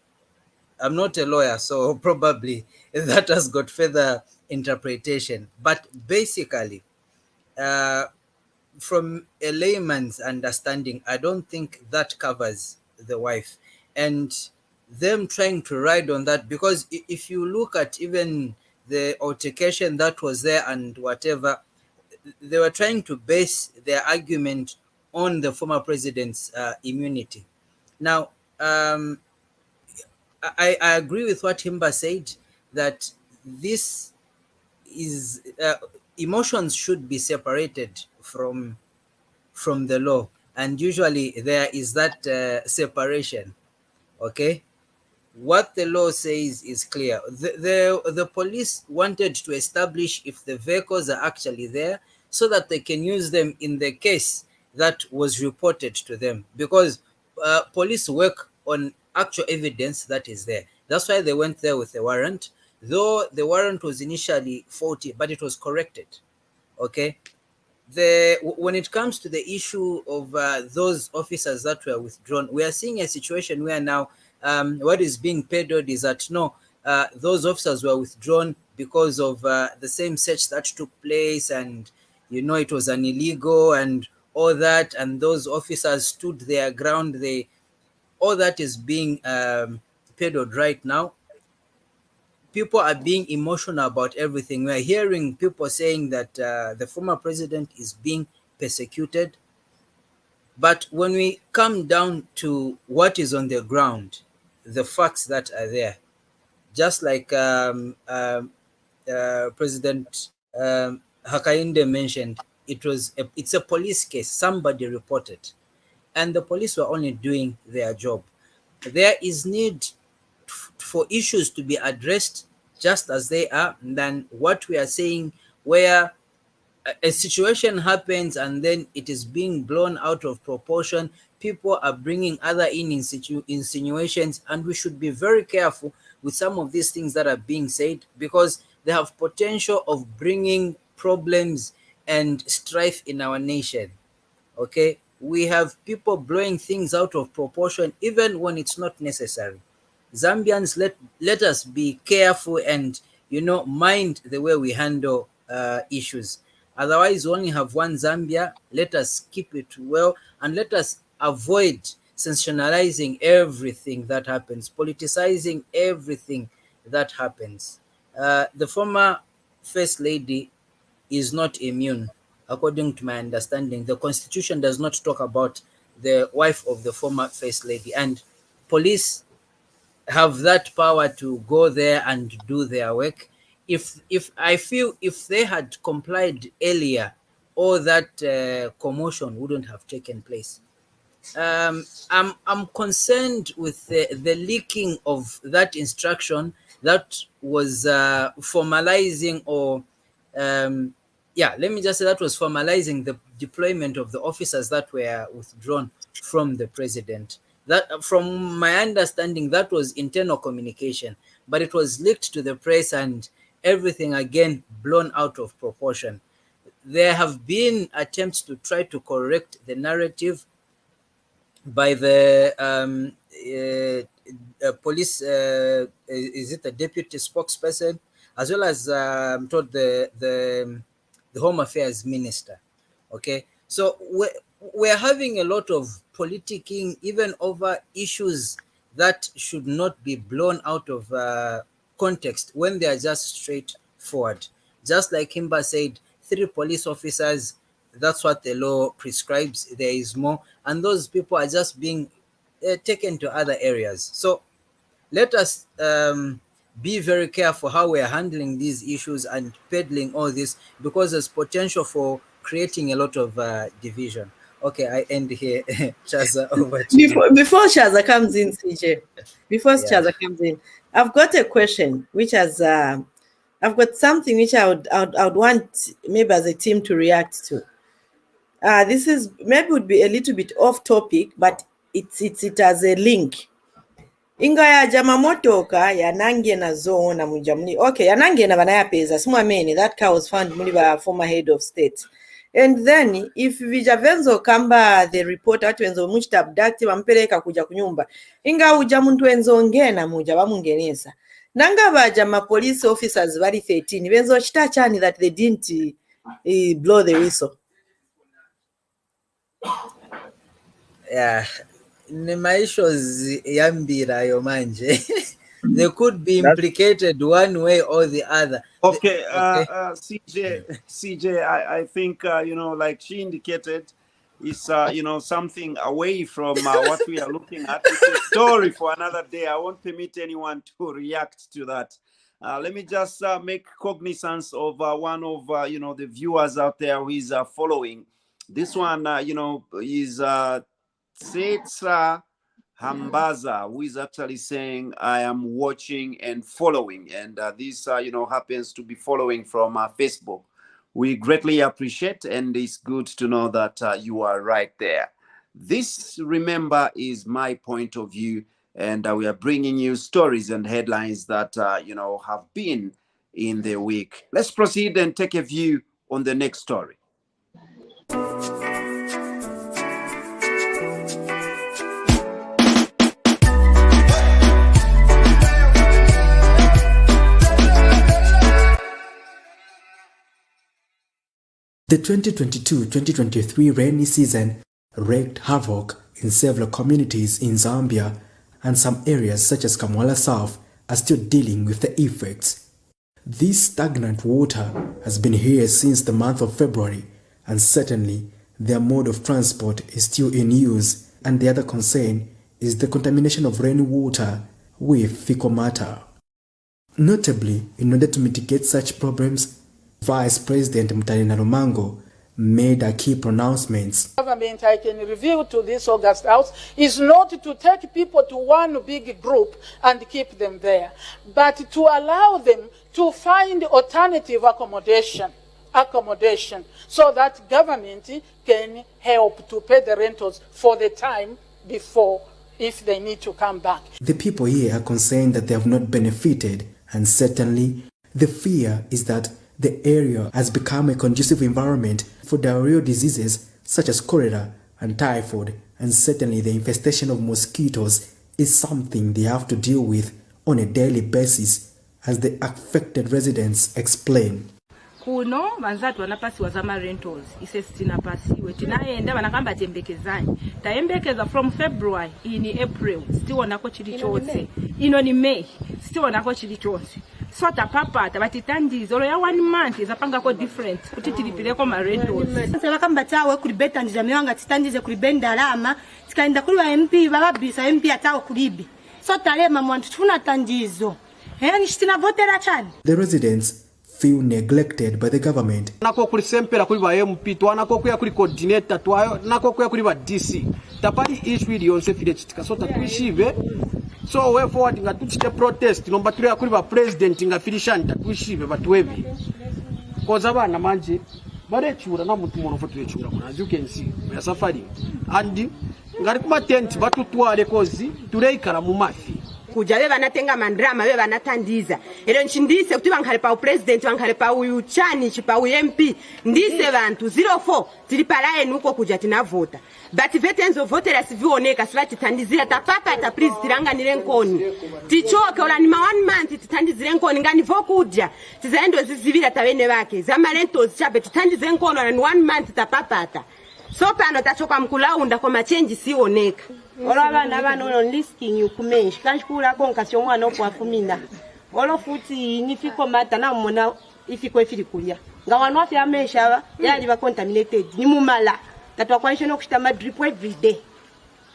I'm not a lawyer, so probably that has got further interpretation. But basically, from a layman's understanding, I don't think that covers the wife. And them trying to ride on that, because if you look at even the altercation that was there and whatever, they were trying to base their argument on the former president's immunity. Now, I agree with what Himba said, that this is emotions should be separated from the law, and usually there is that separation. Okay, what the law says is clear. The police wanted to establish if the vehicles are actually there, so that they can use them in the case that was reported to them, because police work on actual evidence that is there. That's why they went there with a warrant, though the warrant was initially faulty, but it was corrected. Okay, when it comes to the issue of those officers that were withdrawn, we are seeing a situation where now what is being peddled is that no, those officers were withdrawn because of the same search that took place, and it was an illegal and all that, and those officers stood their ground. All that is being peddled right now. People are being emotional about everything. We're hearing people saying that the former president is being persecuted. But when we come down to what is on the ground, the facts that are there, just like President Hakainde mentioned, it's a police case. Somebody reported, and the police were only doing their job. There is need for issues to be addressed just as they are, than what we are saying, where a situation happens and then it is being blown out of proportion. People are bringing other insinuations, and we should be very careful with some of these things that are being said, because they have potential of bringing problems and strife in our nation. Okay, we have people blowing things out of proportion even when it's not necessary. Zambians, let us be careful and mind the way we handle issues. Otherwise, we only have one Zambia. Let us keep it well, and let us avoid sensationalizing everything that happens, politicizing everything that happens. The former First Lady is not immune, according to my understanding. The Constitution does not talk about the wife of the former First Lady, and police have that power to go there and do their work. If I feel if they had complied earlier, all that commotion wouldn't have taken place. I'm concerned with the leaking of that instruction that was formalizing, or let me just say that was formalizing the deployment of the officers that were withdrawn from the president. That, from my understanding, that was internal communication, but it was leaked to the press and everything again blown out of proportion. There have been attempts to try to correct the narrative by the police, is it the deputy spokesperson, as well as I'm told the Home Affairs Minister. Okay, so we're having a lot of politicking even over issues that should not be blown out of context when they are just straightforward. Just like Himba said, 3 police officers, that's what the law prescribes. There is more, and those people are just being taken to other areas. So let us be very careful how we are handling these issues and peddling all this, because there's potential for creating a lot of division. Okay, I end here. Chaza, over to you. Before Chaza comes in, CJ, Chaza comes in, I've got a question which has, I've got something which I would want maybe as a team to react to. This is maybe would be a little bit off topic, but it has a link. Inga ya jama motoka yanange na zona mujamni. Okay, yanange na banaya pesa. Simwameni, that car was found by a former head of state. And then if vijavenzo kamba the report ati wenzo muchita abduct wampeleka kuja kunyumba inga uja muntu wenzo ngena muja bamungeneza nanga baja ma police officers bali 13 wenzo chita chani that they didn't blow the whistle. Yeah, ni maisho's yambira yo manje. They could be implicated one way or the other. Okay, CJ, I think, like she indicated, is, something away from what we are looking at. It's a story for another day. I won't permit anyone to react to that. Let me just make cognizance of one of, the viewers out there who is following. This one, is Setsa Hambaza, who is actually saying, I am watching and following. And this, happens to be following from Facebook. We greatly appreciate, and it's good to know that you are right there. This, remember, is my point of view. And we are bringing you stories and headlines that, have been in the week. Let's proceed and take a view on the next story. The 2022-2023 rainy season wreaked havoc in several communities in Zambia, and some areas such as Kamwala South are still dealing with the effects. This stagnant water has been here since the month of February, and certainly their mode of transport is still in use, and the other concern is the contamination of rainwater with fecal matter. Notably, in order to mitigate such problems, Vice President Mutalina Lumango made a key pronouncements. Government, I can reveal to this August House, is not to take people to one big group and keep them there, but to allow them to find alternative accommodation, so that government can help to pay the rentals for the time before, if they need to come back. The people here are concerned that they have not benefited, and certainly the fear is that the area has become a conducive environment for diarrheal diseases such as cholera and typhoid, and certainly the infestation of mosquitoes is something they have to deal with on a daily basis, as the affected residents explain. Kuno vanzatu vanapasiwa zama rentals ise sitinapasiwe tinaenda vanakamba tembekezani taembekeza from February in April stiwonako chili chose ino ni May stiwonako chili chose so tapapata vatitandizo lo ya 1 month izapangako different kuti tilipileko ma rentals vakamba tawe kuli betandiza miwanga titandize kuli bendalama tikaenda kuli wa MP bababisa MP atawo kulibi so talema mwantu tufuna tandizo nishtina votera chani. The residents feel neglected by the government. Nako kuli sempera kuli ba MP twanako kuya kuli coordinator twayo nako kuya kuli ba DC tapali issue ili yonse file chitika so tatuishive so way forward nga tuchite protest nomba tuli kuli ba president nga filishani tatuishive batuwevi koza abana manje barechura na muntu muno foto yechura kuna as you can see we are suffering and ngari kuma tent batutwale kozi tuleikala mu mafi kuja beba natenga mandrama beba natandiza ero nchindise kuti bankhale pa president bankhale pa uyu chani chipa uyu MP ndise bantu 04 tili palaye nuko kuja tinavota but vetenzo votera sivioneka sivati tandizira tapapa ta please tiranganire nkoni tichoke ola ni ma 1 month titandizire nkoni ngani vokudya tizaendo zizivira tabene bake zamarentos chabe titandizire nkoni ola ni 1 month tapapata so pano tachoka mkulaunda kwa machenji sioneka. Ola bana bano on listing yukumenshi kanshikula konka syo mwana okwafuminda olo futi nifiko mata na mona ifiko ifili kulya nga wanwa fya mesha yali ba contaminated ni mumala tatwa kwa isho nokushita drip every day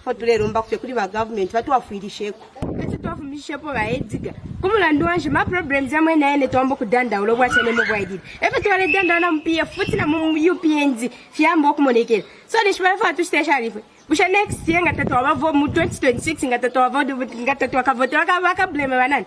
fotulero mba kufye kuli ba government batu afuyirisheko ati twafumishepo ba ediga kumulando wanje ma problems amwe na ene tombo kudanda ulo bwa chene mu bwaidi efe twale danda na mpia futi na mu UPNZ fyambo kumonekela so lishwa fa tu station busha next year ngatatu abavo mu 2026 ngatatu abavo ngatatu akavote wakabaka blame banani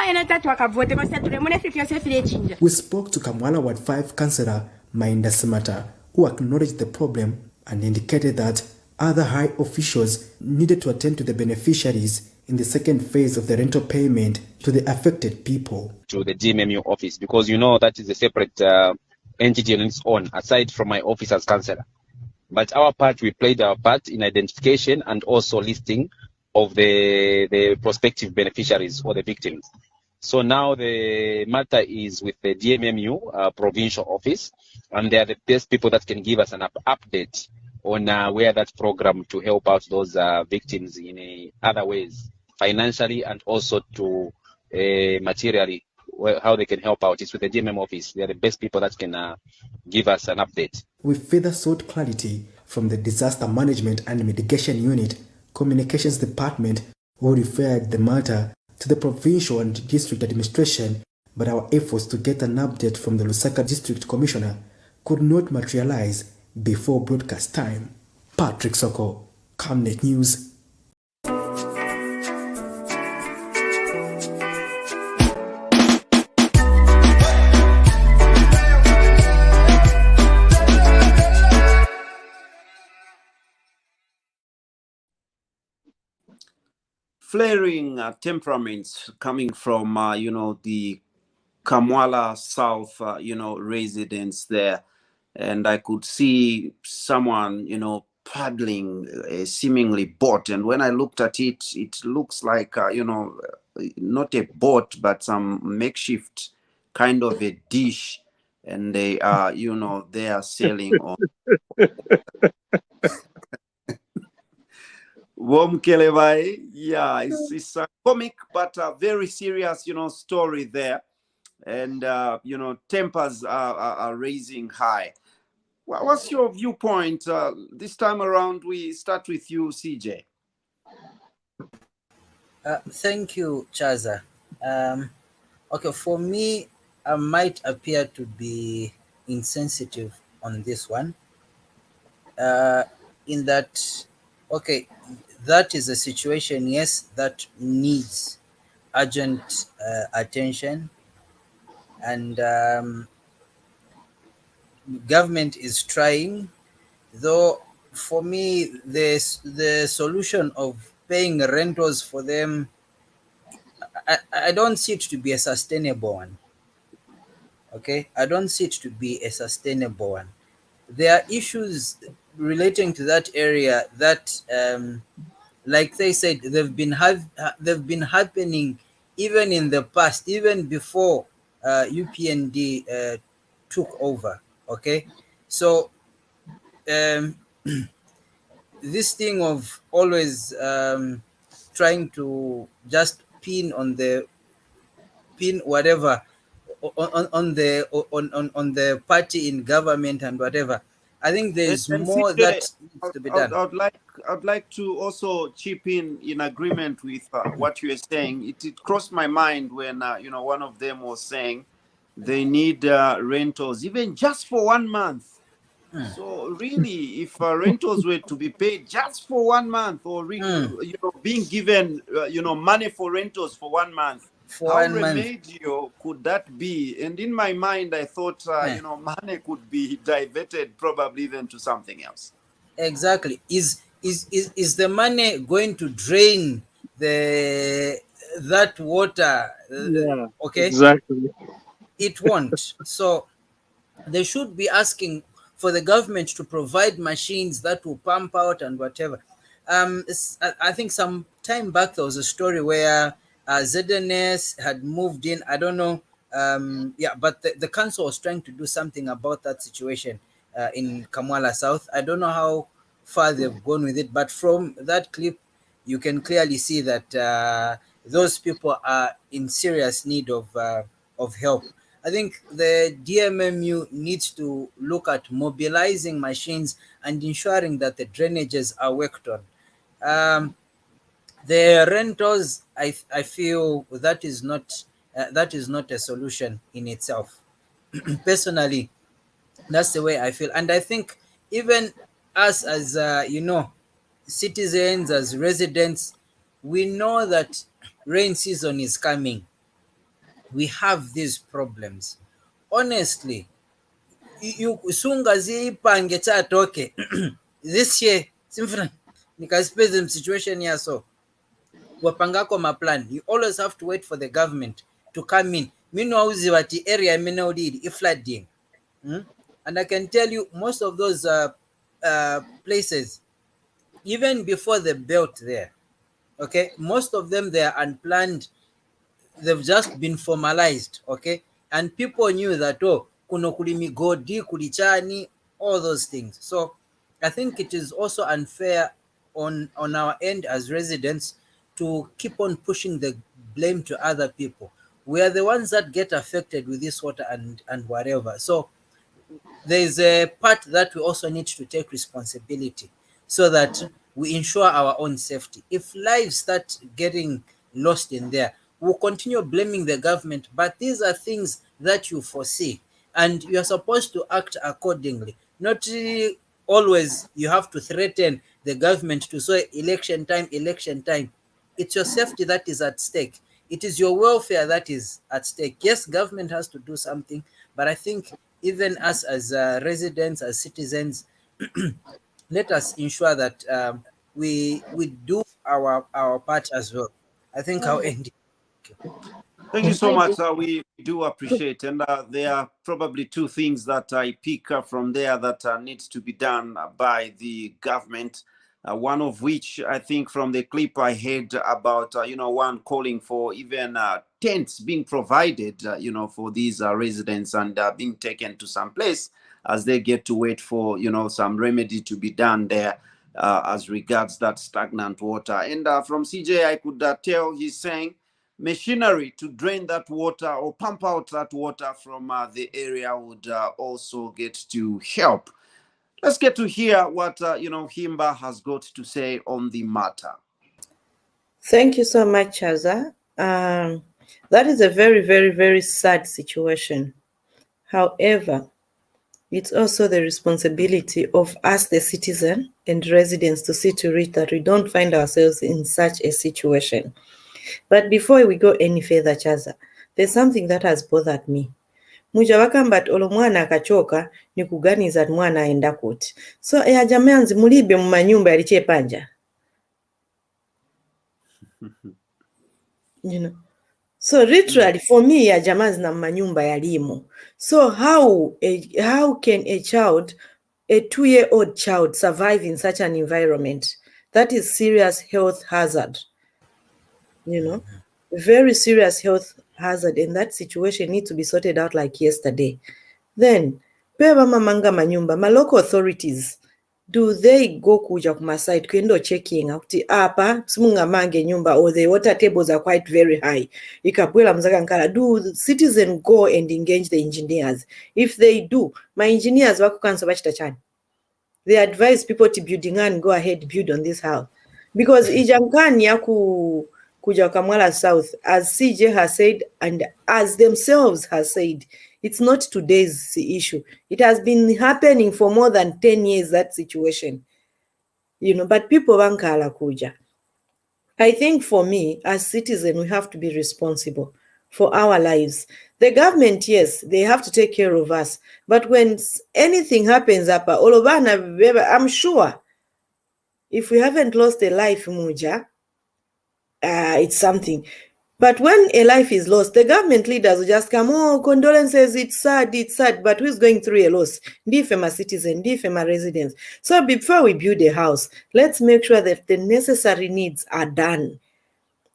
ena tatu akavote kwa sababu tulemone fifia sefile chinja. We spoke to Kamwala Ward 5 Councillor Mainda Samata, who acknowledged the problem and indicated that other high officials needed to attend to the beneficiaries in the second phase of the rental payment to the affected people. To the DMMU office, because that is a separate entity on its own, aside from my office as councillor. But our part, we played our part in identification and also listing of the prospective beneficiaries or the victims. So now the matter is with the DMMU provincial office, and they are the best people that can give us an update on where that program to help out those victims in other ways, financially and also to materially, how they can help out. It's with the DMM office. They are the best people that can give us an update. We further sought clarity from the Disaster Management and Mitigation Unit Communications Department, who referred the matter to the provincial and district administration, but our efforts to get an update from the Lusaka District Commissioner could not materialize before broadcast time. Patrick Soko, Camnet News. Flaring temperaments coming from, the Kamwala South, residents there. And I could see someone, paddling a seemingly boat. And when I looked at it, it looks like, not a boat, but some makeshift kind of a dish. And they are, they are sailing on. Yeah, it's a comic, but a very serious, story there. And, tempers are raising high. What's your viewpoint? This time around, we start with you, CJ. Thank you, Chaza. Okay, for me, I might appear to be insensitive on this one. In that, okay, that is a situation, yes, that needs urgent attention, and government is trying, though for me the solution of paying rentals for them, I don't see it to be a sustainable one. Okay, I don't see it to be a sustainable one. There are issues relating to that area that like they said, they've been happening even in the past, even before UPND took over. Okay, so this thing of always trying to just pin whatever on the party in government and whatever, I think there's more that needs to be done. I'd like to also chip in agreement with what you are saying. It crossed my mind when one of them was saying they need rentals even just for 1 month. So really, if rentals were to be paid just for 1 month, or being given money for rentals for 1 month, how remedial could that be? And in my mind, I thought money could be diverted probably even to something else. Exactly. Is the money going to drain that water? Yeah, okay, exactly. It won't. So they should be asking for the government to provide machines that will pump out and whatever. I think some time back there was a story where ZNS had moved in. I don't know. But the council was trying to do something about that situation in Kamwala South. I don't know how far they've gone with it, but from that clip, you can clearly see that those people are in serious need of help. I think the DMMU needs to look at mobilizing machines and ensuring that the drainages are worked on. The rentals, I feel that is not a solution in itself. Personally, that's the way I feel, and I think even us as citizens, as residents, we know that rain season is coming. We have these problems. Honestly, you zipange chatoke this year simfuna nikasipeze situation here, so wapangako maplan. You always have to wait for the government to come in. Mino auzi wati area mena udidi flooding. And I can tell you most of those places, even before they built there, okay, most of them, they are unplanned. They've just been formalized, okay, and people knew that, oh, kuno kuli migodi, kulichani, all those things. So I think it is also unfair on our end as residents to keep on pushing the blame to other people. We are the ones that get affected with this water and whatever. So there's a part that we also need to take responsibility so that we ensure our own safety. If lives start getting lost in there, we'll continue blaming the government, but these are things that you foresee and you're supposed to act accordingly. Not always you have to threaten the government to say election time. It's your safety that is at stake. It is your welfare that is at stake. Yes, government has to do something, but I think even us as residents, as citizens, let us ensure that we do our part as well. I think I'll end it. Thank you so much. We do appreciate, and there are probably two things that I pick up from there that needs to be done by the government. One of which, I think, from the clip I heard about, one calling for even tents being provided, for these residents and being taken to some place as they get to wait for, some remedy to be done there as regards that stagnant water. And from CJ, I could tell he's saying machinery to drain that water or pump out that water from the area would also get to help. Let's get to hear what Himba has got to say on the matter. Thank you so much, Chaza. That is a very, very, very sad situation. However, it's also the responsibility of us, the citizen and residents, to see to it that we don't find ourselves in such a situation. But before we go any further, Chaza, there's something that has bothered me. Muja wakamba olo mwana akachoka ni kuganiza mwana aenda kuti. So ya jamanzi mulibe mu manyumba yaliche panja. So literally for me ya jamanzi na manyumba yalimo. So how can a 2-year-old child survive in such an environment? That is serious health hazard. Very serious health hazard, and that situation needs to be sorted out like yesterday. Then, peba mamanga manyumba, ma local authorities, do they go kuja kuma site kwendo checking out apa simunga mange nyumba, or the water tables are quite very high? Ikabwela mzaka nkala, do the citizen go and engage the engineers? If they do, my engineers wako kanso bachita chani. They advise people to building and go ahead build on this house, because ijankani yaku kuja Kamwala South, as CJ has said and as themselves has said, it's not today's issue. It has been happening for more than 10 years, that situation. But people wankala kuja. I think for me, as citizens, we have to be responsible for our lives. The government, yes, they have to take care of us. But when anything happens, I'm sure if we haven't lost a life, Muja, it's something. But when a life is lost, the government leaders will just come, oh, condolences, it's sad, but who's going through a loss? Ndifema citizen, ndifema residents. So before we build a house, let's make sure that the necessary needs are done.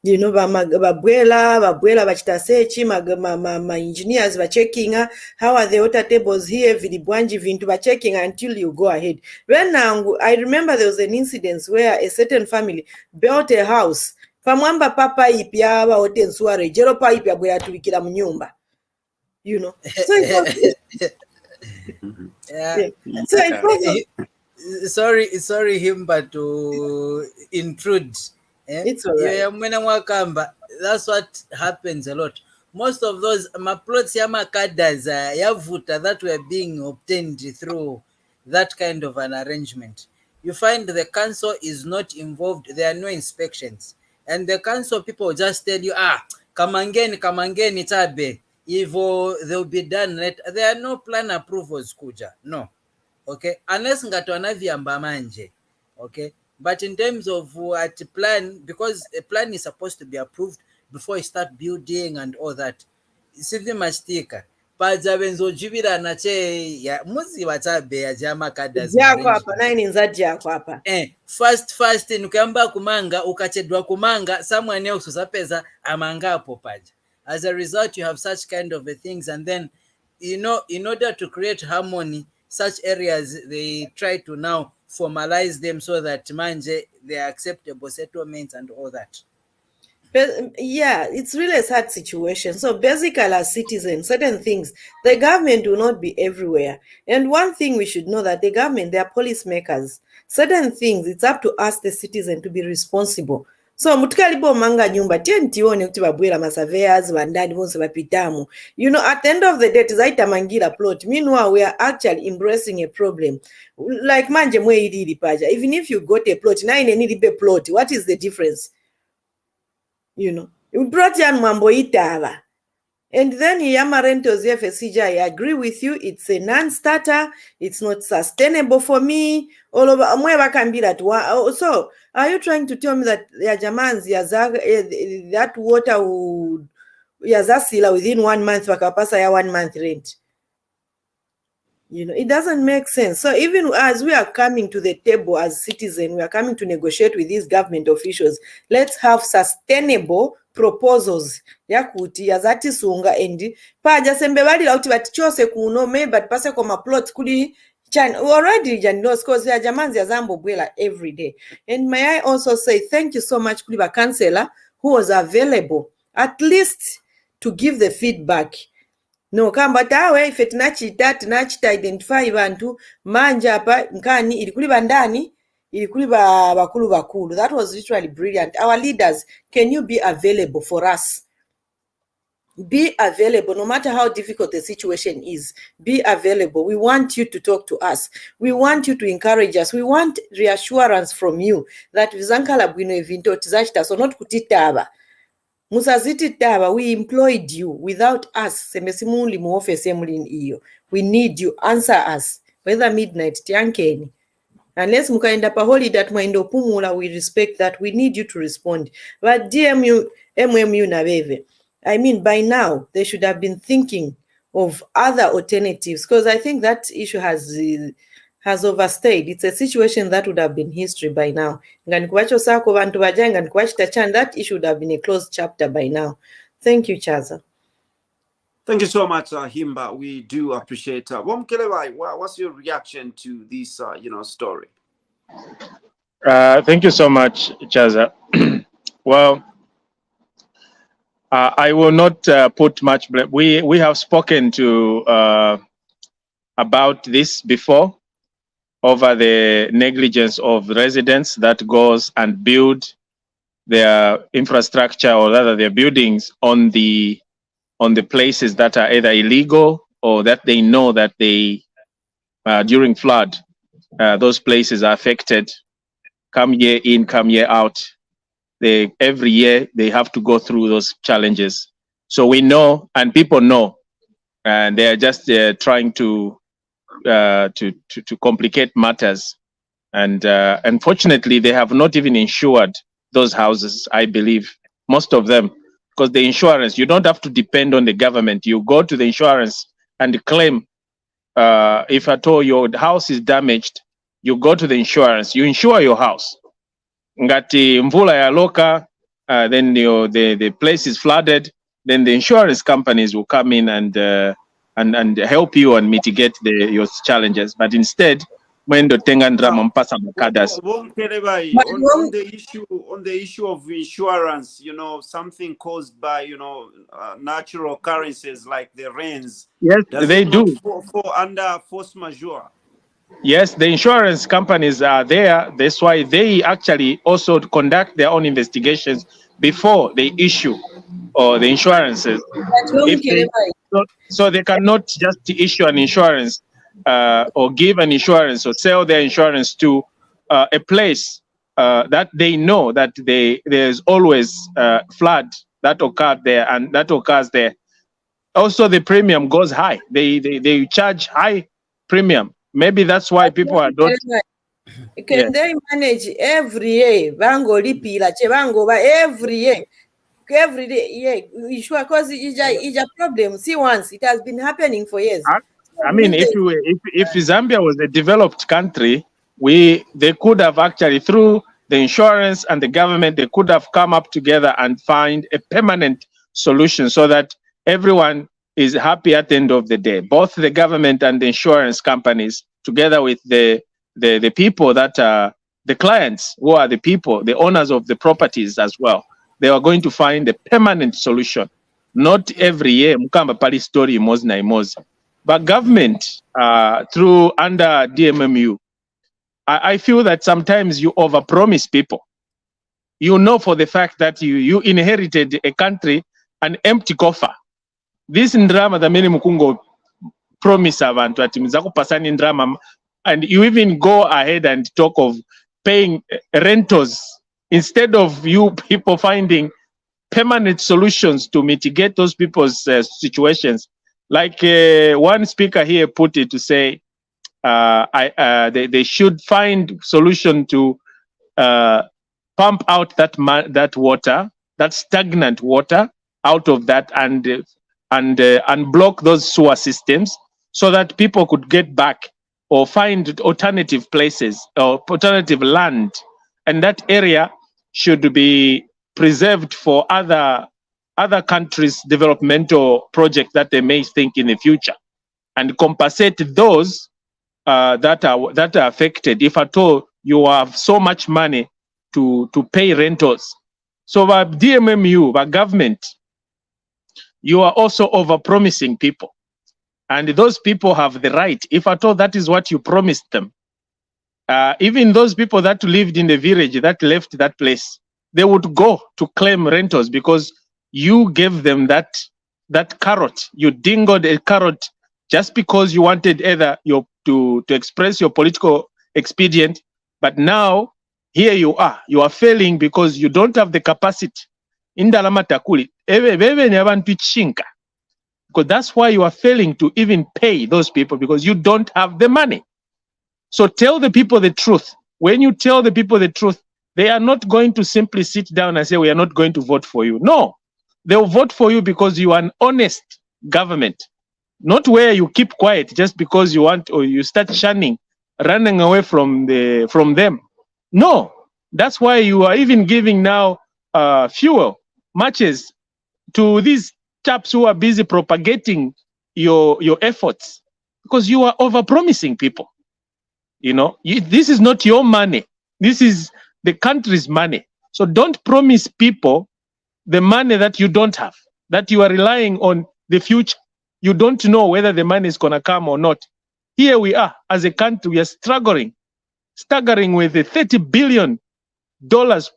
Babwela bachitasechi, ma engineers ba checking how are the water tables here, vidibwanji vintu ba checking until you go ahead. When I remember there was an incident where a certain family built a house. Pamwamba papa ipya ba hotel suare jero pa ipya bwe atulikira mu nyumba. So sorry Himba to intrude. It's all right. That's what happens a lot. Most of those plots yamakadas yavuta that were being obtained through that kind of an arrangement. You find the council is not involved. There are no inspections. And the council people just tell you, kamangeni tabe, ivo they'll be done. There are no plan approvals kuja, no. Okay, unless ngatwana viamba manje. Okay, but in terms of what plan, because a plan is supposed to be approved before you start building and all that, simply mastika. paja benzojibirana che ya muzi watabe ya jama kada jako hapa nine nzati yako hapa first nukamba kumanga ukachedwa kumanga someone else usapeza amanga hapo paja. As a result, you have such kind of things, and then in order to create harmony, such areas they try to now formalize them so that manje they are acceptable settlements and all that. But yeah, it's really a sad situation. So basically, as citizens, certain things, the government will not be everywhere. And one thing we should know that the government, they are policymakers. Certain things, it's up to us, the citizen, to be responsible. So mutukalibo manga nyumba tione kuti babwera masurveyors vandani bonse bapitamu. At the end of the day tizaita mangira plot. Meanwhile, we are actually embracing a problem. Like manje mwe ili paja. Even if you got a plot, na ine need a plot. What is the difference? You brought yan mambo itava. And then Yama Rentals FSCJ, I agree with you. It's a non-starter. It's not sustainable for me. All over Amweva can be that one. So are you trying to tell me that Yajamans that water would Yazasila within 1 month wakapasa ya 1 month rent? It doesn't make sense. So even as we are coming to the table as citizens, we are coming to negotiate with these government officials. Let's have sustainable proposals yakuti yazati sunga endi paja sembe bali lauti batichose kuno me but pase koma plot kuli chan already janos cause ya jamanzi ya zambo bwela every day. And may I also say thank you so much kuli ba councillor who was available at least to give the feedback. No kamba tawe ife tinachita identify bantu manja hapa nkani ilikuli bandani ilikuli bakulu. That was literally brilliant. Our leaders, can you be available for us? Be available no matter how difficult the situation is. Be available. We want you to talk to us. We want you to encourage us. We want reassurance from you that vizankala bwino evinto tizachita so not kutitaba. Musaziti taba, we employed you. Without us, semesimuli mu office emulin iyo. We need you. Answer us. Whether midnight tiankeni. Unless mukaenda pa holiday at mwendo pumula, we respect that. We need you to respond. But DMU, MMU na beve. I mean, by now, they should have been thinking of other alternatives because I think that issue has overstayed. It's a situation that would have been history by now. That issue would have been a closed chapter by now. Thank you, Chaza. Thank you so much, Himba. We do appreciate it. What's your reaction to this, story? Thank you so much, Chaza. Well, I will not put much blame. We have spoken to about this before over the negligence of residents that goes and build their infrastructure or rather their buildings on the places that are either illegal or that they know that they during flood those places are affected. Come year in, come year out. Every year they have to go through those challenges. So we know, and people know, and they are just trying to complicate matters. And unfortunately, they have not even insured those houses, I believe, most of them, because the insurance, you don't have to depend on the government. You go to the insurance and claim, if at all your house is damaged, you go to the insurance, you insure your house. Ngati mvula ya loka, then the place is flooded, then the insurance companies will come in and help you and mitigate your challenges. But instead, on the issue of insurance, something caused by natural occurrences like the rains. Yes, they do fall under force majeure. Yes, the insurance companies are there. That's why they actually also conduct their own investigations before they issue the insurances. So they cannot just issue an insurance or give an insurance or sell their insurance to a place that they know that there's always flood that occurred there and that occurs there. Also, the premium goes high. They charge high premium. Maybe that's why people are not. Can they manage every year? Bango lipila che bango ba every year. every day. Yeah, sure, because it's a problem. See, once it has been happening for years. I mean, if Zambia was a developed country, they could have actually, through the insurance and the government, they could have come up together and find a permanent solution so that everyone is happy at the end of the day. Both the government and the insurance companies, together with the people that are the clients, who are the people, the owners of the properties as well. They are going to find a permanent solution. Not every year, mukamba pali story imozi na imozi. But government, through under DMMU, I feel that sometimes you overpromise people. You know for the fact that you inherited a country, an empty coffer. This ndrama the many mukungo promise abantu ati mzako pasani ndrama, and you even go ahead and talk of paying rentals instead of you people finding permanent solutions to mitigate those people's situations. Like one speaker here put it to say, they should find solution to pump out that water, that stagnant water, out of that and block those sewer systems so that people could get back or find alternative places or alternative land, and that area should be preserved for other countries' developmental projects that they may think in the future, and compensate those that are affected, if at all you have so much money to pay rentals. So by DMMU, by government, you are also overpromising people. And those people have the right, if at all that is what you promised them. Even those people that lived in the village that left that place, they would go to claim rentals because you gave them that carrot. You dingled a carrot just because you wanted either to express your political expedient. But now, here you are failing because you don't have the capacity. Indalama takuli, because that's why you are failing to even pay those people, because you don't have the money. So tell the people the truth. When you tell the people the truth, they are not going to simply sit down and say, we are not going to vote for you. No, they'll vote for you because you are an honest government, not where you keep quiet just because you want, or you start shunning, running away from them. No, that's why you are even giving now fuel, matches to these chaps who are busy propagating your efforts, because you are overpromising people. This is not your money. This is the country's money. So don't promise people the money that you don't have, that you are relying on the future. You don't know whether the money is going to come or not. Here we are, as a country, we are staggering with the $30 billion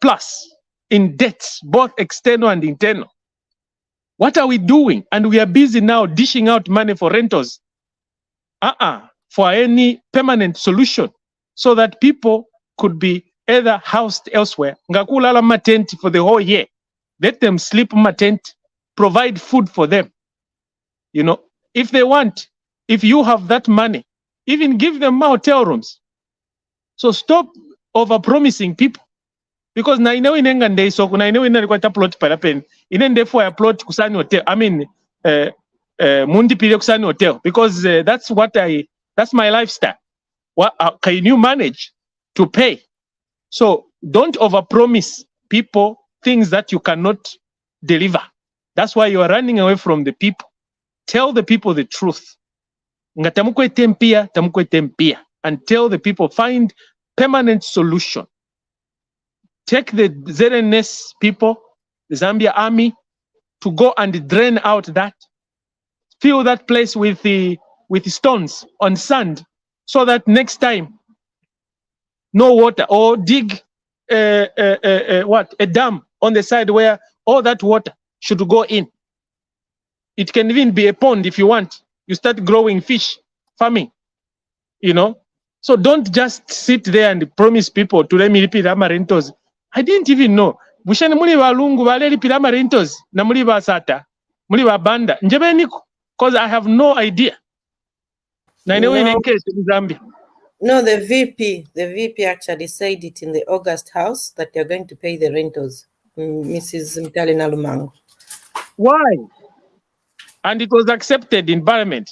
plus in debts, both external and internal. What are we doing? And we are busy now dishing out money for rentals. For any permanent solution, so that people could be either housed elsewhere. Ngakulala matent for the whole year. Let them sleep in tent. Provide food for them. If they want, if you have that money, even give them hotel rooms. So stop overpromising people. Because na inewe inenga ndei soko, na inewe inalikuwa plot parapen. Inende for a plot kusani hotel. I mean, mundi pile kusani hotel. Because that's my lifestyle. What can you manage to pay? So don't overpromise people things that you cannot deliver. That's why you are running away from the people. Tell the people the truth. Ngatamukwe tempia, and tell the people, find permanent solution. Take the ZNS people, the Zambia army, to go and drain out that. Fill that place with stones on sand, so that next time no water, or dig a dam on the side where all that water should go in. It can even be a pond if you want. You start growing fish, farming, So don't just sit there and promise people to let me repeat rentals. I didn't even know. Bushani muli walungu wale repeat rentals na muli basata, muli banda. Njebe niko, because I have no idea. No, the VP actually said it in the August House that they're going to pay the rentals. Mrs. Mtali Nalumango. Why? And it was accepted in Parliament.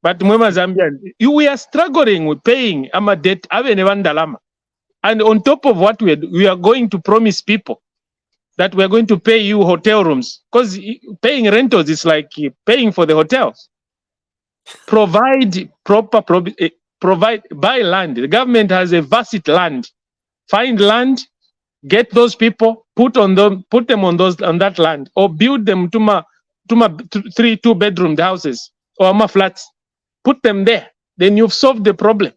But Mwema Zambian, we are struggling with paying our debt, and on top of what we are going to promise people that we are going to pay you hotel rooms, because paying rentals is like paying for the hotels. Provide buy land. The government has a vast land. Find land, get those people, put them on that land, or build them to 3 2-bedroom houses or flats. Put them there. Then you've solved the problem.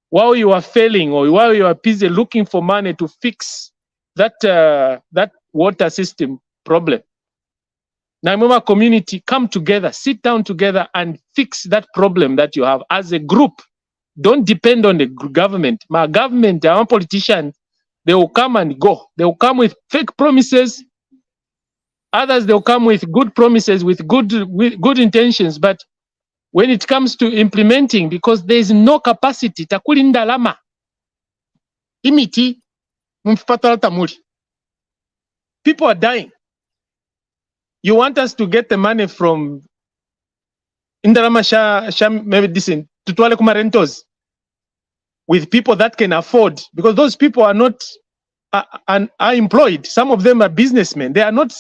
While you are failing or while you are busy looking for money to fix that water system problem. Naimuma community, come together, sit down together and fix that problem that you have as a group. Don't depend on the government. My government, our politicians, they will come and go. They will come with fake promises. Others, they'll come with good promises, with good intentions. But when it comes to implementing, because there is no capacity, takulinda lama. Imiti, people are dying. You want us to get the money from Indalama Sha medicine to Twale Kuma rentals with people that can afford, because those people are not are employed. Some of them are businessmen. They are not.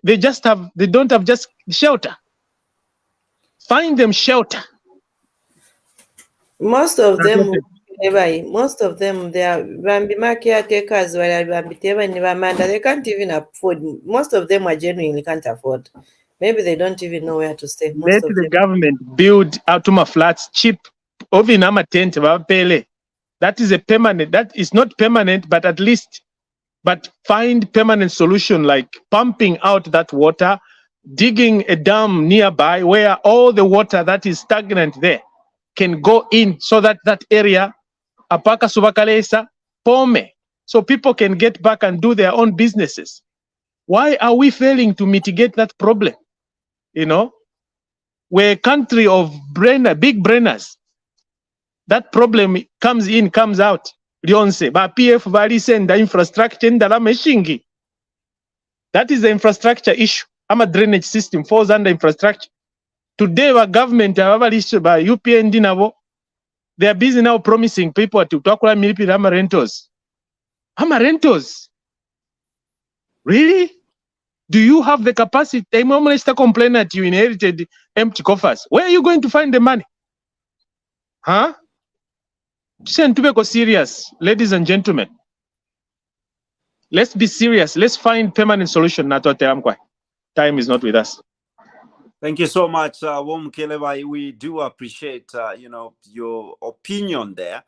They don't have just shelter. Find them shelter. Most of them, they are Bambima caretakers, they can't even afford. Most of them are genuinely can't afford. Maybe they don't even know where to stay. Let the government build Outuma flats cheap. Ovinama tent pele. That is a permanent. That is not permanent, but at least, but find permanent solution like pumping out that water, digging a dam nearby where all the water that is stagnant there can go in, so that that area, apaka subakalesa, pome, so people can get back and do their own businesses. Why are we failing to mitigate that problem? You know, we're a country of big brainers. That problem comes in, comes out. Lyonse, ba PF bali senda infrastructure ndala meshingi. That is the infrastructure issue. Ama drainage system falls under infrastructure. Today, our government, by UPND nabo, they are busy now promising people to talk about military ama rentals. Ama rentals? Really? Do you have the capacity? The minister complain that you inherited empty coffers. Where are you going to find the money? Huh? Go serious, ladies and gentlemen. Let's be serious. Let's find permanent solution. Time is not with us. Thank you so much, Wom Keleba. We do appreciate, your opinion there.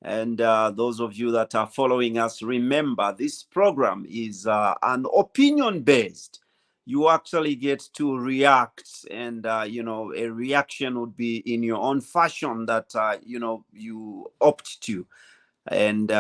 And those of you that are following us, remember this program is an opinion-based. You actually get to react, and a reaction would be in your own fashion that you opt to, and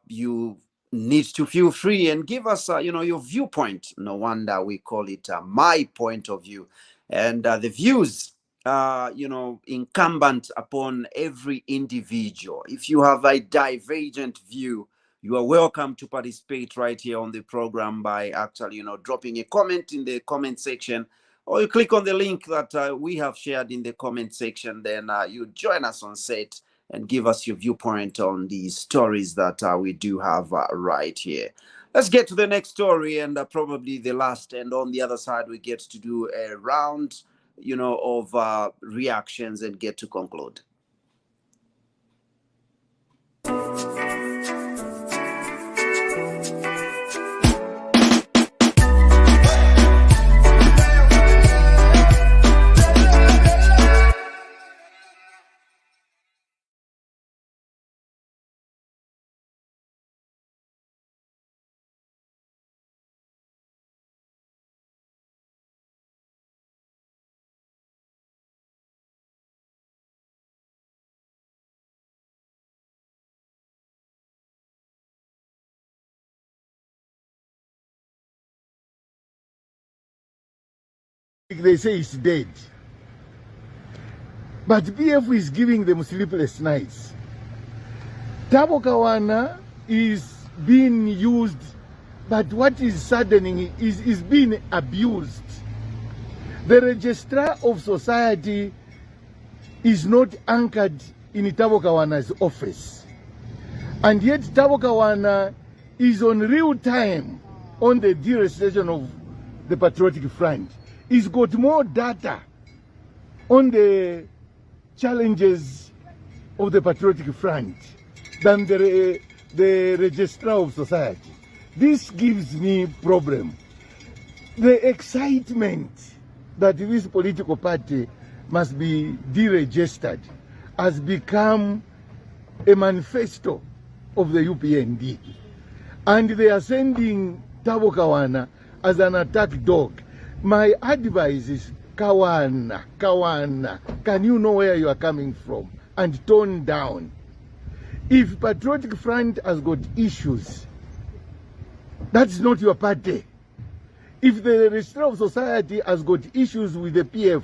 you need to feel free and give us your viewpoint. No wonder we call it my point of view, and the views incumbent upon every individual. If you have a divergent view, you are welcome to participate right here on the program by actually, dropping a comment in the comment section, or you click on the link that we have shared in the comment section. Then you join us on set and give us your viewpoint on the stories that we do have right here. Let's get to the next story, and probably the last. And on the other side, we get to do a round, of reactions and get to conclude. They say it's dead, but PF is giving them sleepless nights. Tabo Kawana is being used, but what is saddening is being abused. The Registrar of Society is not anchored in Thabo Kawana's office. And yet Thabo Kawana is on real time on the deregistration of the Patriotic Front. He's got more data on the challenges of the Patriotic Front than the Registrar of Society. This gives me problem. The excitement that this political party must be deregistered has become a manifesto of the UPND. And they are sending Thabo Kawana as an attack dog. My advice is, Kawana, can you know where you are coming from? And tone down. If Patriotic Front has got issues, that's not your party. If the Registrar of Society has got issues with the PF,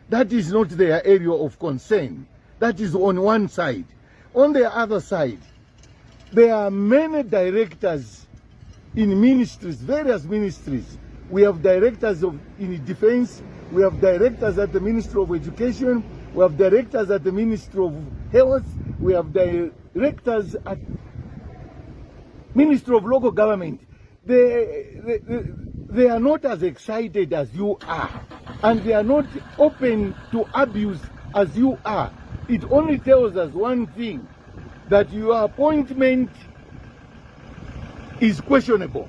that is not their area of concern. That is on one side. On the other side, there are many directors in ministries, various ministries. We have directors in defense, we have directors at the Ministry of Education, we have directors at the Ministry of Health, we have directors at Ministry of Local Government. They are not as excited as you are, and they are not open to abuse as you are. It only tells us one thing, that your appointment is questionable.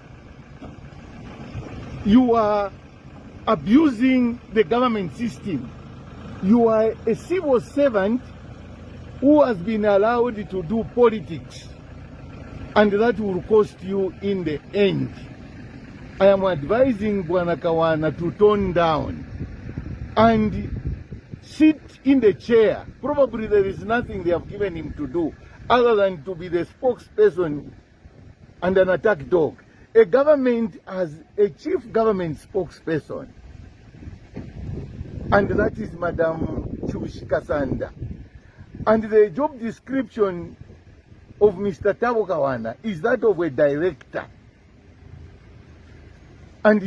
You are abusing the government system. You are a civil servant who has been allowed to do politics, and that will cost you in the end. I am advising Bwana Kawana to tone down and sit in the chair. Probably there is nothing they have given him to do other than to be the spokesperson and an attack dog. A government has a chief government spokesperson, and that is Madam Chushi Kasanda. And the job description of Mr. Thabo Kawana is that of a director. And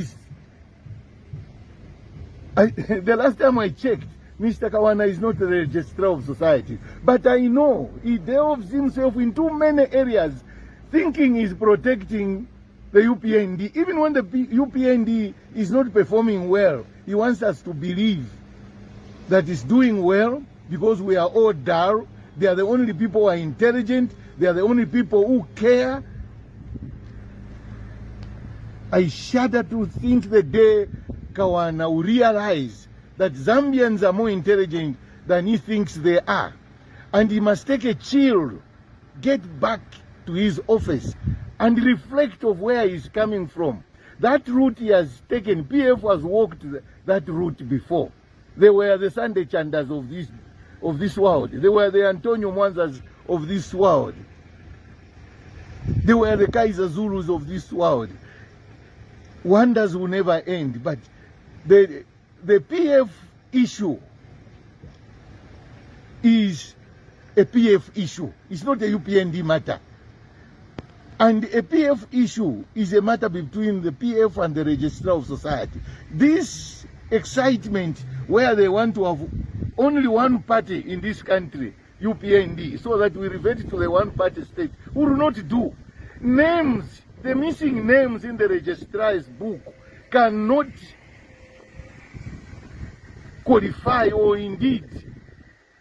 the last time I checked, Mr. Kawana is not the Registrar of Society. But I know he delves himself into many areas thinking he's protecting the UPND. Even when the UPND is not performing well, he wants us to believe that it's doing well because we are all dull. They are the only people who are intelligent. They are the only people who care. I shudder to think the day Kawana will realize that Zambians are more intelligent than he thinks they are. And he must take a chill, get back to his office and reflect of where he's coming from. That route he has taken, PF has walked that route before. They were the Sunday Chandas of this world. They were the Antonio Mwanzas of this world. They were the Kaiser Zulus of this world. Wonders will never end, but the PF issue is a PF issue. It's not a UPND matter. And a PF issue is a matter between the PF and the Registrar of Society. This excitement where they want to have only one party in this country, UPND, so that we revert to the one-party state, will not do. Names, the missing names in the registrar's book cannot qualify or indeed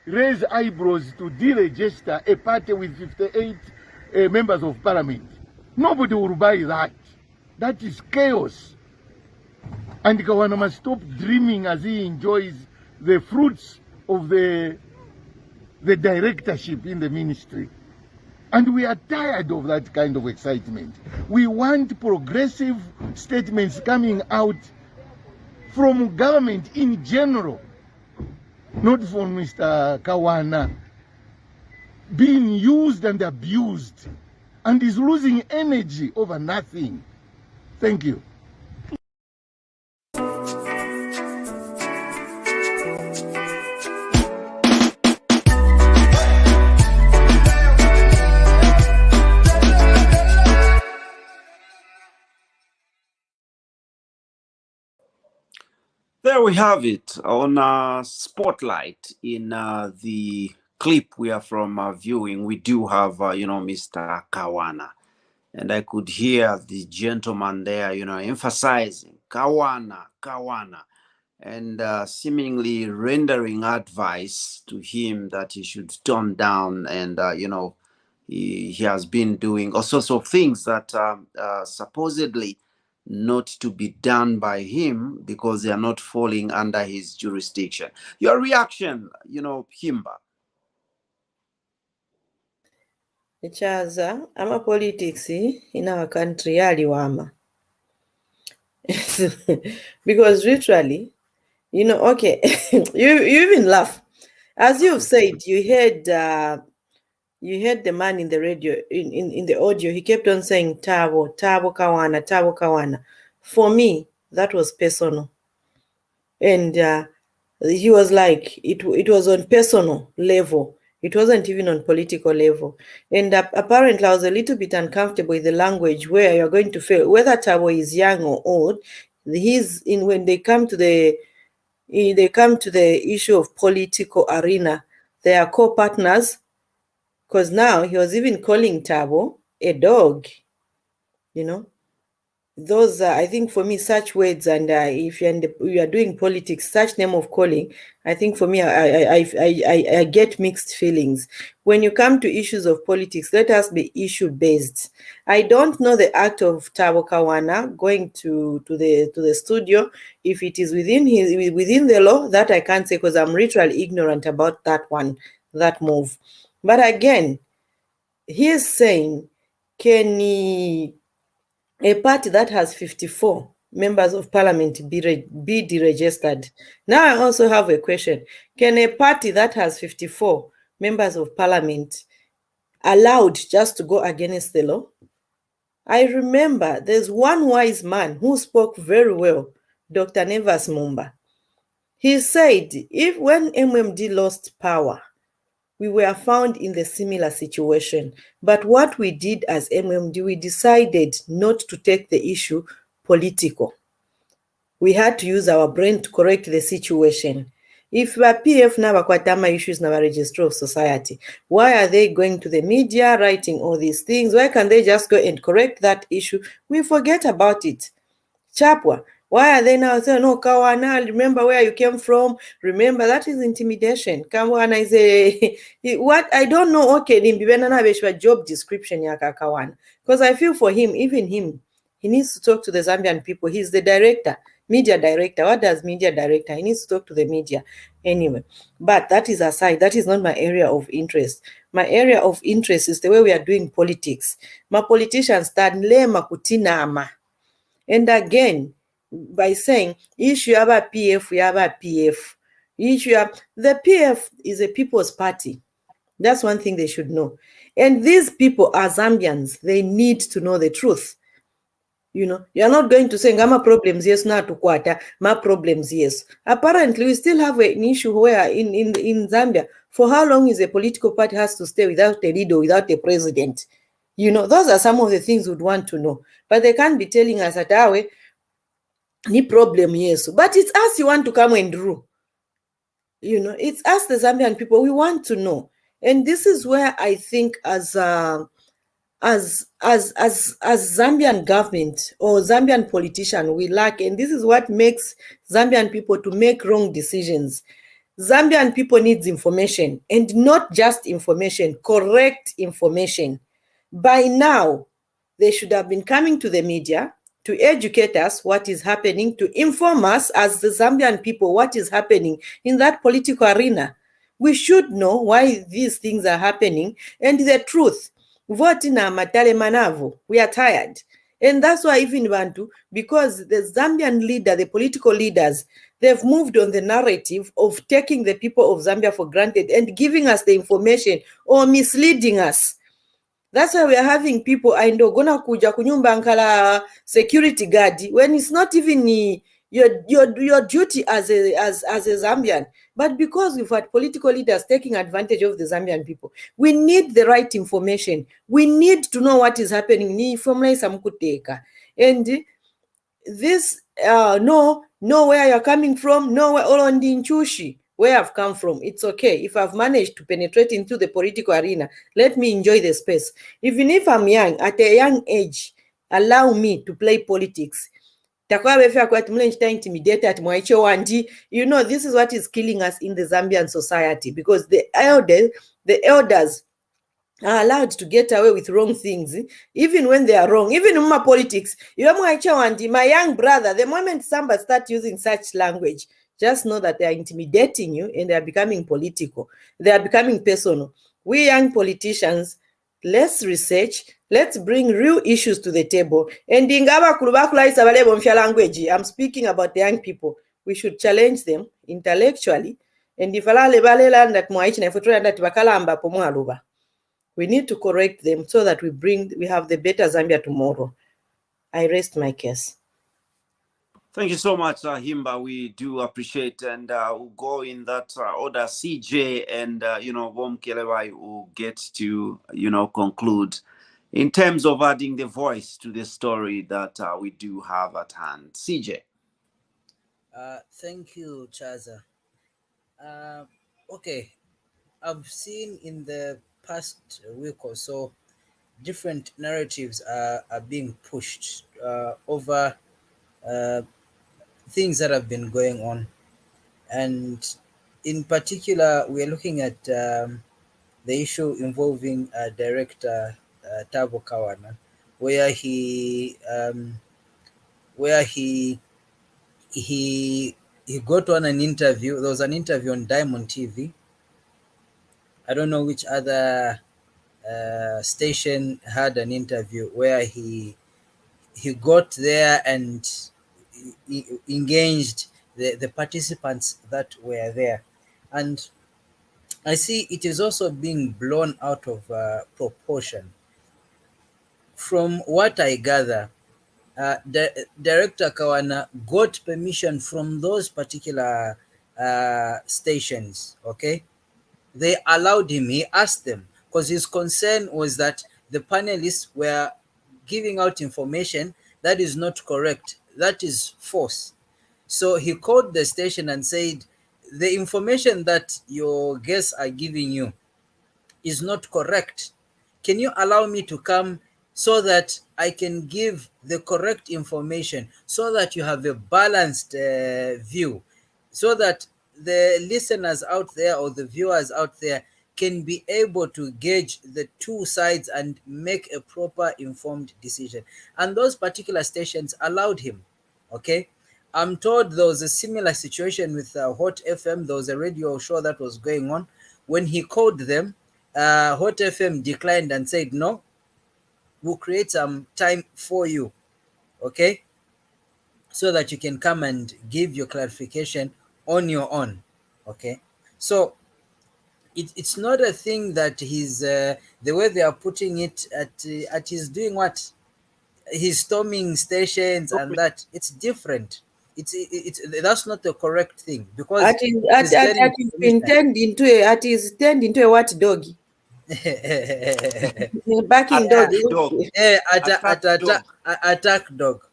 raise eyebrows to deregister a party with 58 members of parliament. Nobody will buy that. That is chaos. And Kawana must stop dreaming as he enjoys the fruits of the directorship in the ministry. And we are tired of that kind of excitement. We want progressive statements coming out from government in general, not from Mr. Kawana, being used and abused, and is losing energy over nothing. Thank you. there we have it on Spotlight. In the clip we are from viewing, we do have, Mr. Kawana. And I could hear the gentleman there, emphasizing Kawana, Kawana, and seemingly rendering advice to him that he should tone down. And, he has been doing all sorts of things that supposedly not to be done by him because they are not falling under his jurisdiction. Your reaction, Himba? Chaza, I'm a politics in our country, aliwama. Because literally, okay, you even laugh. As you've said, you heard the man in the radio, in the audio, he kept on saying Tabo Kawana, Tabo Kawana. For me, that was personal. And he was like, it was on personal level. It wasn't even on political level. And apparently I was a little bit uncomfortable with the language where you're going to feel, whether Tabo is young or old, when they come to the issue of political arena, they are co-partners. Because now he was even calling Tabo a dog, Those I think for me, such words, and if you are doing politics, such name of calling, I think for me, I get mixed feelings. When you come to issues of politics, let us be issue-based. I don't know the act of Tabo Kawana going to the studio. If it is within the law, that I can't say because I'm literally ignorant about that move. But again, he is saying, a party that has 54 members of parliament be deregistered? Now I also have a question. Can a party that has 54 members of parliament allowed just to go against the law? I remember there's one wise man who spoke very well, Dr. Nevas Mumba. He said, when MMD lost power, we were found in the similar situation. But what we did as MMD, we decided not to take the issue political. We had to use our brain to correct the situation. If we are PF now issues na registrar of society, why are they going to the media writing all these things? Why can't they just go and correct that issue? We forget about it. Chapwa. Why are they now saying, no, Kawana, remember where you came from? Remember, that is intimidation. Kawana is what? I don't know. Okay, job description yaka Kawana. Because I feel for him, even him, he needs to talk to the Zambian people. He's the director, media director. What does media director? He needs to talk to the media. Anyway, but that is aside. That is not my area of interest. My area of interest is the way we are doing politics. My politicians stand lema kutinama. And again, by saying, issue about PF, we have a PF. The PF is a people's party. That's one thing they should know. And these people are Zambians. They need to know the truth. You're not going to say, my problems, yes, not to quarter, my problems, yes. Apparently, we still have an issue where in Zambia, for how long is a political party has to stay without a leader, without a president? Those are some of the things we'd want to know. But they can't be telling us that our way, any problem, yes. But it's us you want to come and rule. It's us, the Zambian people, we want to know. And this is where I think as Zambian government or Zambian politician, we lack, and this is what makes Zambian people to make wrong decisions. Zambian people needs information, and not just information, correct information. By now, they should have been coming to the media to educate us what is happening, to inform us as the Zambian people what is happening in that political arena. We should know why these things are happening and the truth. Votina matale manavo. We are tired. And that's why even Bantu, because the Zambian leader, the political leaders, they've moved on the narrative of taking the people of Zambia for granted and giving us the information or misleading us. That's why we are having people, I know, gonna kuja kunyumba ankala security guard when it's not even your duty as a Zambian. But because we've had political leaders taking advantage of the Zambian people, we need the right information. We need to know what is happening. And this know where you're coming from, know where Olondi Nchushi, where I've come from. It's okay. If I've managed to penetrate into the political arena, let me enjoy the space. Even if I'm young, at a young age, allow me to play politics. You know, this is what is killing us in the Zambian society, because the elders are allowed to get away with wrong things, even when they are wrong. Even in my politics, my young brother, the moment somebody starts using such language, just know that they are intimidating you and they are becoming political. They are becoming personal. We young politicians, let's research, let's bring real issues to the table. And language, I'm speaking about the young people. We should challenge them intellectually. And if we need to correct them so that we have the better Zambia tomorrow. I rest my case. Thank you so much, Himba. We do appreciate, and we'll go in that order. CJ and Vom Kelewai will get to conclude in terms of adding the voice to the story that we do have at hand. CJ. Thank you, Chaza. Okay, I've seen in the past week or so, different narratives are being pushed over things that have been going on. And in particular, we are looking at the issue involving director Tabo Kawana, where he got on an interview. There was an interview on Diamond TV. I don't know which other station had an interview where he got there and he engaged the participants that were there. And I see it is also being blown out of proportion. From what I gather, Director Kawana got permission from those particular stations, okay? They allowed him, he asked them, because his concern was that the panelists were giving out information that is not correct, that is false. So he called the station and said, the information that your guests are giving you is not correct. Can you allow me to come so that I can give the correct information, so that you have a balanced view, so that the listeners out there or the viewers out there can be able to gauge the two sides and make a proper informed decision. And those particular stations allowed him, okay? I'm told there was a similar situation with Hot FM. There was a radio show that was going on. When he called them, Hot FM declined and said, no, we'll create some time for you, okay? So that you can come and give your clarification on your own, okay? So it's not a thing that he's, the way they are putting it at he's doing what? He's storming stations and that, it's different. It's that's not the correct thing, because it is turned into a what doggy? Backing dog. Attack dog.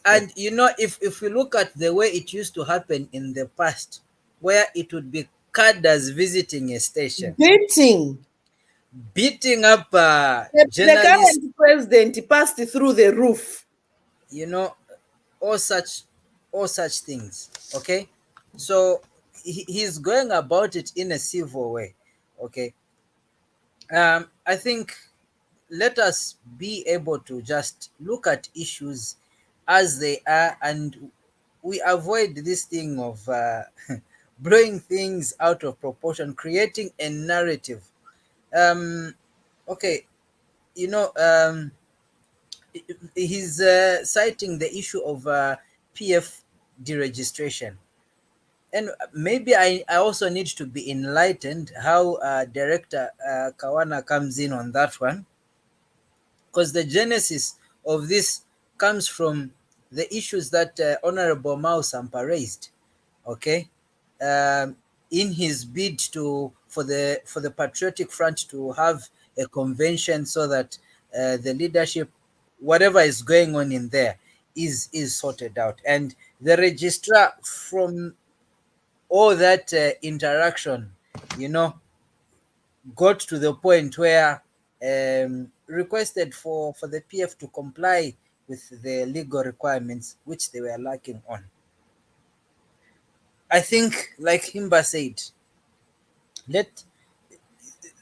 And you know, if we look at the way it used to happen in the past, where it would be cadres visiting a station, beating up journalists. The current president passed through the roof. You know, all such things. Okay, so he's going about it in a civil way. Okay, I think let us be able to just look at issues as they are, and we avoid this thing of blowing things out of proportion, creating a narrative. Okay, you know, he's citing the issue of PF deregistration. And maybe I also need to be enlightened how Director Kawana comes in on that one, because the genesis of this comes from the issues that Honorable Mao Sampa raised, okay, in his bid for the Patriotic Front to have a convention so that the leadership, whatever is going on in there, is sorted out. And the registrar, from all that interaction, you know, got to the point where requested for the PF to comply with the legal requirements, which they were lacking on. I think, like Himba said, let,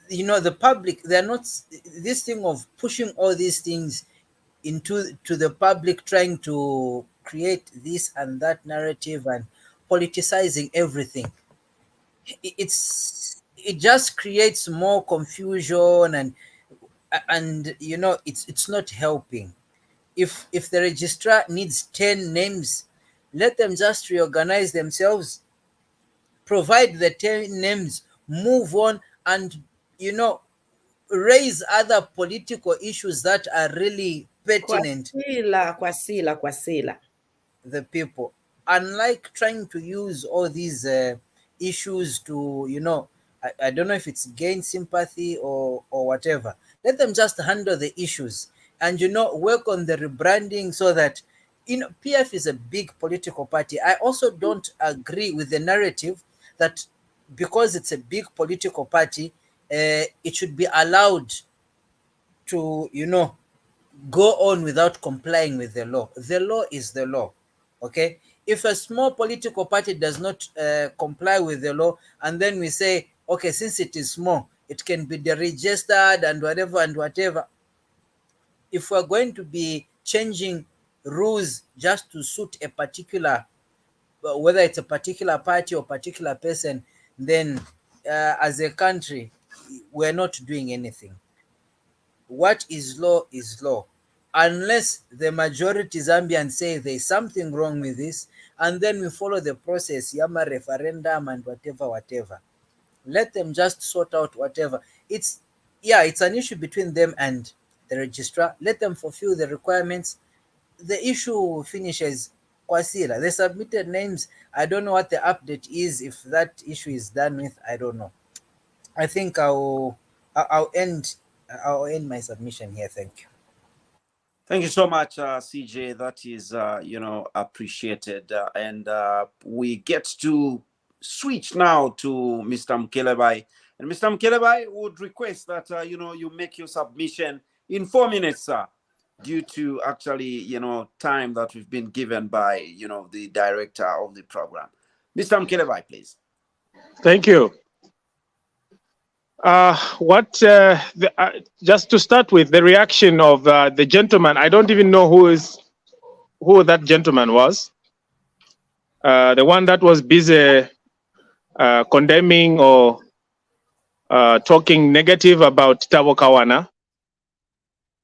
you know, the public, they're not, this thing of pushing all these things into the public, trying to create this and that narrative and politicizing everything. It just creates more confusion, and you know, it's not helping. If the registrar needs 10 names, let them just reorganize themselves, provide the 10 names, move on, and, you know, raise other political issues that are really pertinent Kwasila. the people, unlike trying to use all these issues to, you know, I don't know if it's gain sympathy or whatever. Let them just handle the issues and, you know, work on the rebranding so that, you know, PF is a big political party. I also don't agree with the narrative that because it's a big political party, it should be allowed to, you know, go on without complying with the law. The law is the law, okay? If a small political party does not comply with the law, and then we say, okay, since it is small, it can be deregistered and whatever. If we're going to be changing rules just to suit a particular, whether it's a particular party or particular person, then as a country, we're not doing anything. What is law is law. Unless the majority Zambians say there's something wrong with this, and then we follow the process, Yama referendum and whatever. Let them just sort out whatever. It's an issue between them and the registrar. Let them fulfill the requirements. The issue finishes. Kwasila, they submitted names. I don't know what the update is. If that issue is done with, I don't know. I think I'll end my submission here. Thank you. Thank you so much, CJ. That is, you know, appreciated. And we get to switch now to Mr. Mkelebai. And Mr. Mkelebai would request that, you know, you make your submission in 4 minutes, sir, due to actually, you know, time that we've been given by, you know, the director of the program. Mr. Mkelebai, please. Thank you. Just to start with the reaction of the gentleman, I don't even know who that gentleman was. The one that was busy condemning or talking negative about Thabo Kawana.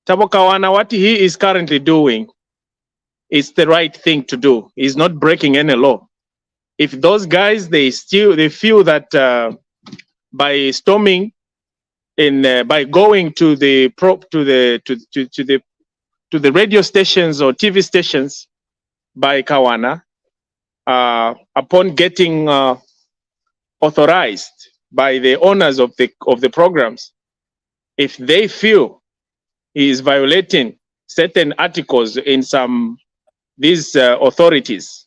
Thabo Kawana, what he is currently doing is the right thing to do. He's not breaking any law. If those guys they feel that by storming by going to the radio stations or TV stations by Kawana, upon getting authorized by the owners of the programs, if they feel he is violating certain articles in these authorities,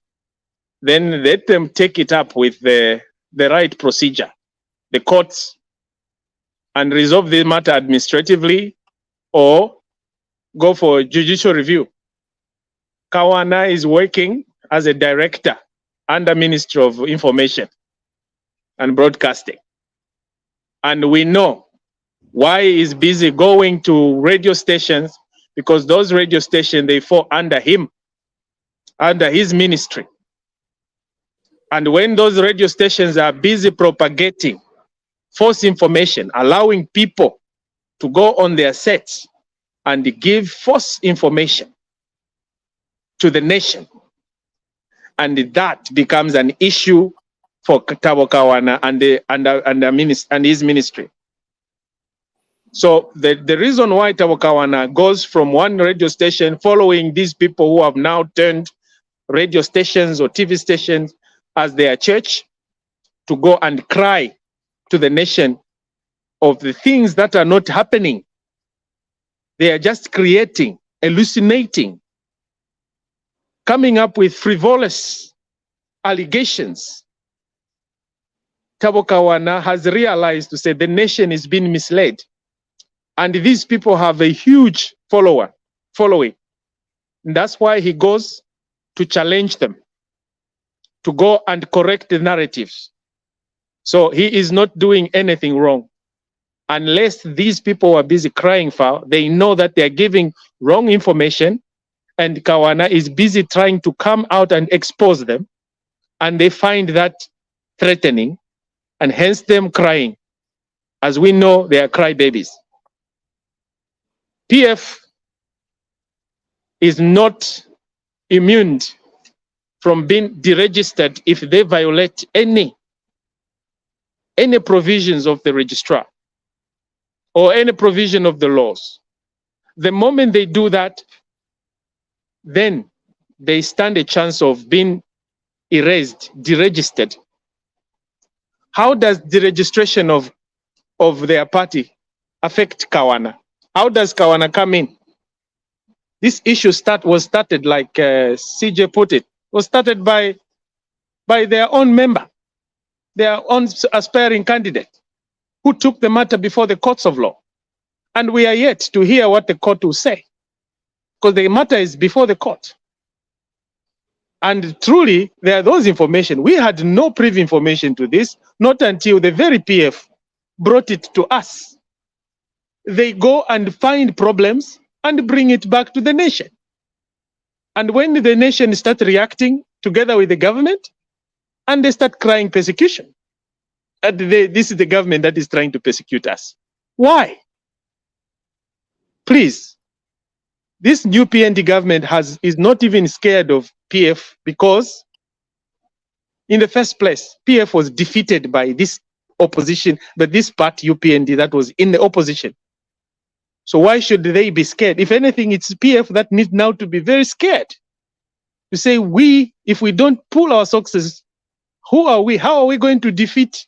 then let them take it up with the right procedure, the courts, and resolve the matter administratively or go for judicial review. Kawana is working as a director under Ministry of Information and Broadcasting. And we know why he's busy going to radio stations, because those radio stations, they fall under him, under his ministry. And when those radio stations are busy propagating false information, allowing people to go on their sets and give false information to the nation, and that becomes an issue for Thabo Kawana and his ministry. So the reason why Thabo Kawana goes from one radio station, following these people who have now turned radio stations or TV stations as their church, to go and cry to the nation of the things that are not happening. They are just creating, hallucinating coming up with frivolous allegations, Thabo Kawana has realized to say the nation is being misled. And these people have a huge following. And that's why he goes to challenge them, to go and correct the narratives. So he is not doing anything wrong. Unless these people are busy crying foul, they know that they're giving wrong information, and Kawana is busy trying to come out and expose them, and they find that threatening, and hence them crying. As we know, they are crybabies. PF is not immune from being deregistered if they violate any provisions of the registrar or any provision of the laws. The moment they do that, then they stand a chance of being erased, deregistered. How does the registration of their party affect Kawana? How does Kawana come in? This issue was started, like CJ put it, was started by their own member, their own aspiring candidate, who took the matter before the courts of law. And we are yet to hear what the court will say, because the matter is before the court. And truly, there are those information. We had no previous information to this, not until the very PF brought it to us. They go and find problems and bring it back to the nation. And when the nation starts reacting together with the government, and they start crying persecution, and this is the government that is trying to persecute us. Why? Please, this new PND government is not even scared of PF, because in the first place, PF was defeated by this opposition, but this party, UPND, that was in the opposition. So why should they be scared? If anything, it's PF that needs now to be very scared. To say, if we don't pull our socks, who are we? How are we going to defeat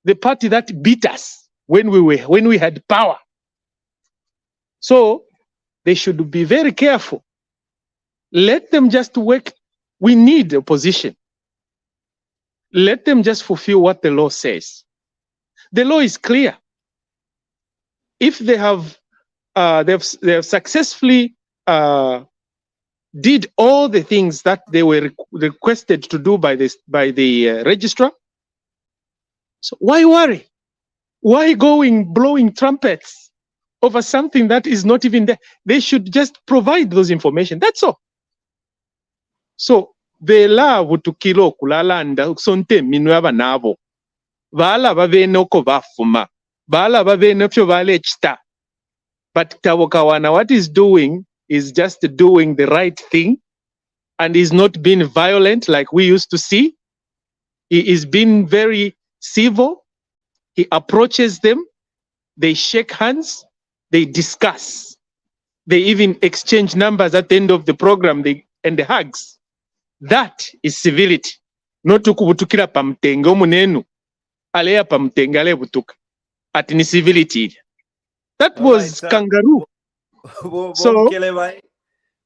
the party that beat us when we had power? So they should be very careful. Let them just work. We need opposition. Let them just fulfill what the law says. The law is clear. If they have successfully did all the things that they were requested to do by the registrar, so why worry? Why blowing trumpets over something that is not even there? They should just provide those information. That's all. So vela vutukilo kulalanda sonte minwaba nabo vala bavenoko bafuma vala bavenopyo vale chita. But Thabo Kawana, what he's doing is just doing the right thing, and he's not being violent like we used to see. He is being very civil. He approaches them, they shake hands, they discuss, they even exchange numbers at the end of the program, and the hugs. That is civility. Not to kubutukira pamtenge omunenu alea pamtenge ale butuka. At ni civility. That was kangaroo. So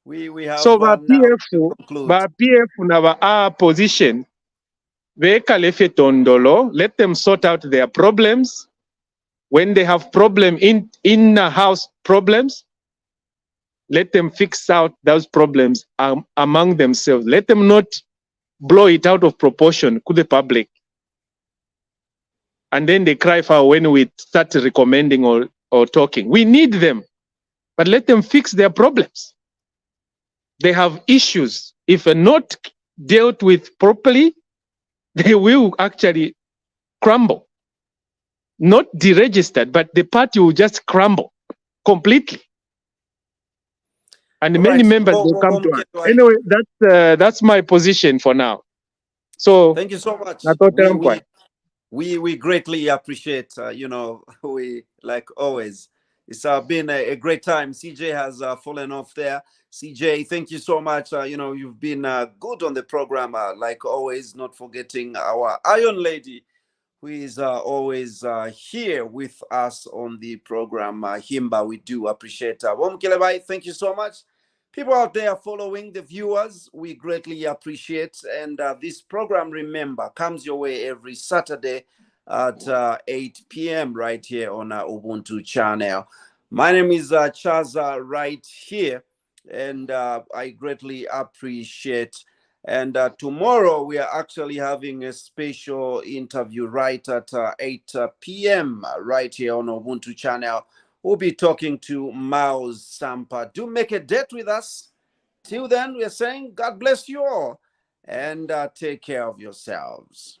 we have so ba PF na ba position veka lefe tondolo, let them sort out their problems. When they have problem in house problems, let them fix out those problems among themselves. Let them not blow it out of proportion to the public. And then they cry for when we start recommending or talking. We need them, but let them fix their problems. They have issues. If not dealt with properly, they will actually crumble. Not deregistered, but the party will just crumble completely. And many members will come to us. Anyway, that's my position for now. So thank you so much. We greatly appreciate, we, like always, it's been a great time. CJ has fallen off there. CJ, thank you so much. You've been good on the program, like always, not forgetting our Iron Lady, who is always here with us on the program. Himba, we do appreciate. Thank you so much. people out there following, the viewers, we greatly appreciate. And this program, remember, comes your way every Saturday at 8 p.m. right here on Ubuntu channel. My name is Chaza right here, and I greatly appreciate. And tomorrow we are actually having a special interview right at 8 p.m. right here on Ubuntu channel. We'll be talking to Miles Sampa. Do make a date with us. Till then, we are saying God bless you all, and take care of yourselves.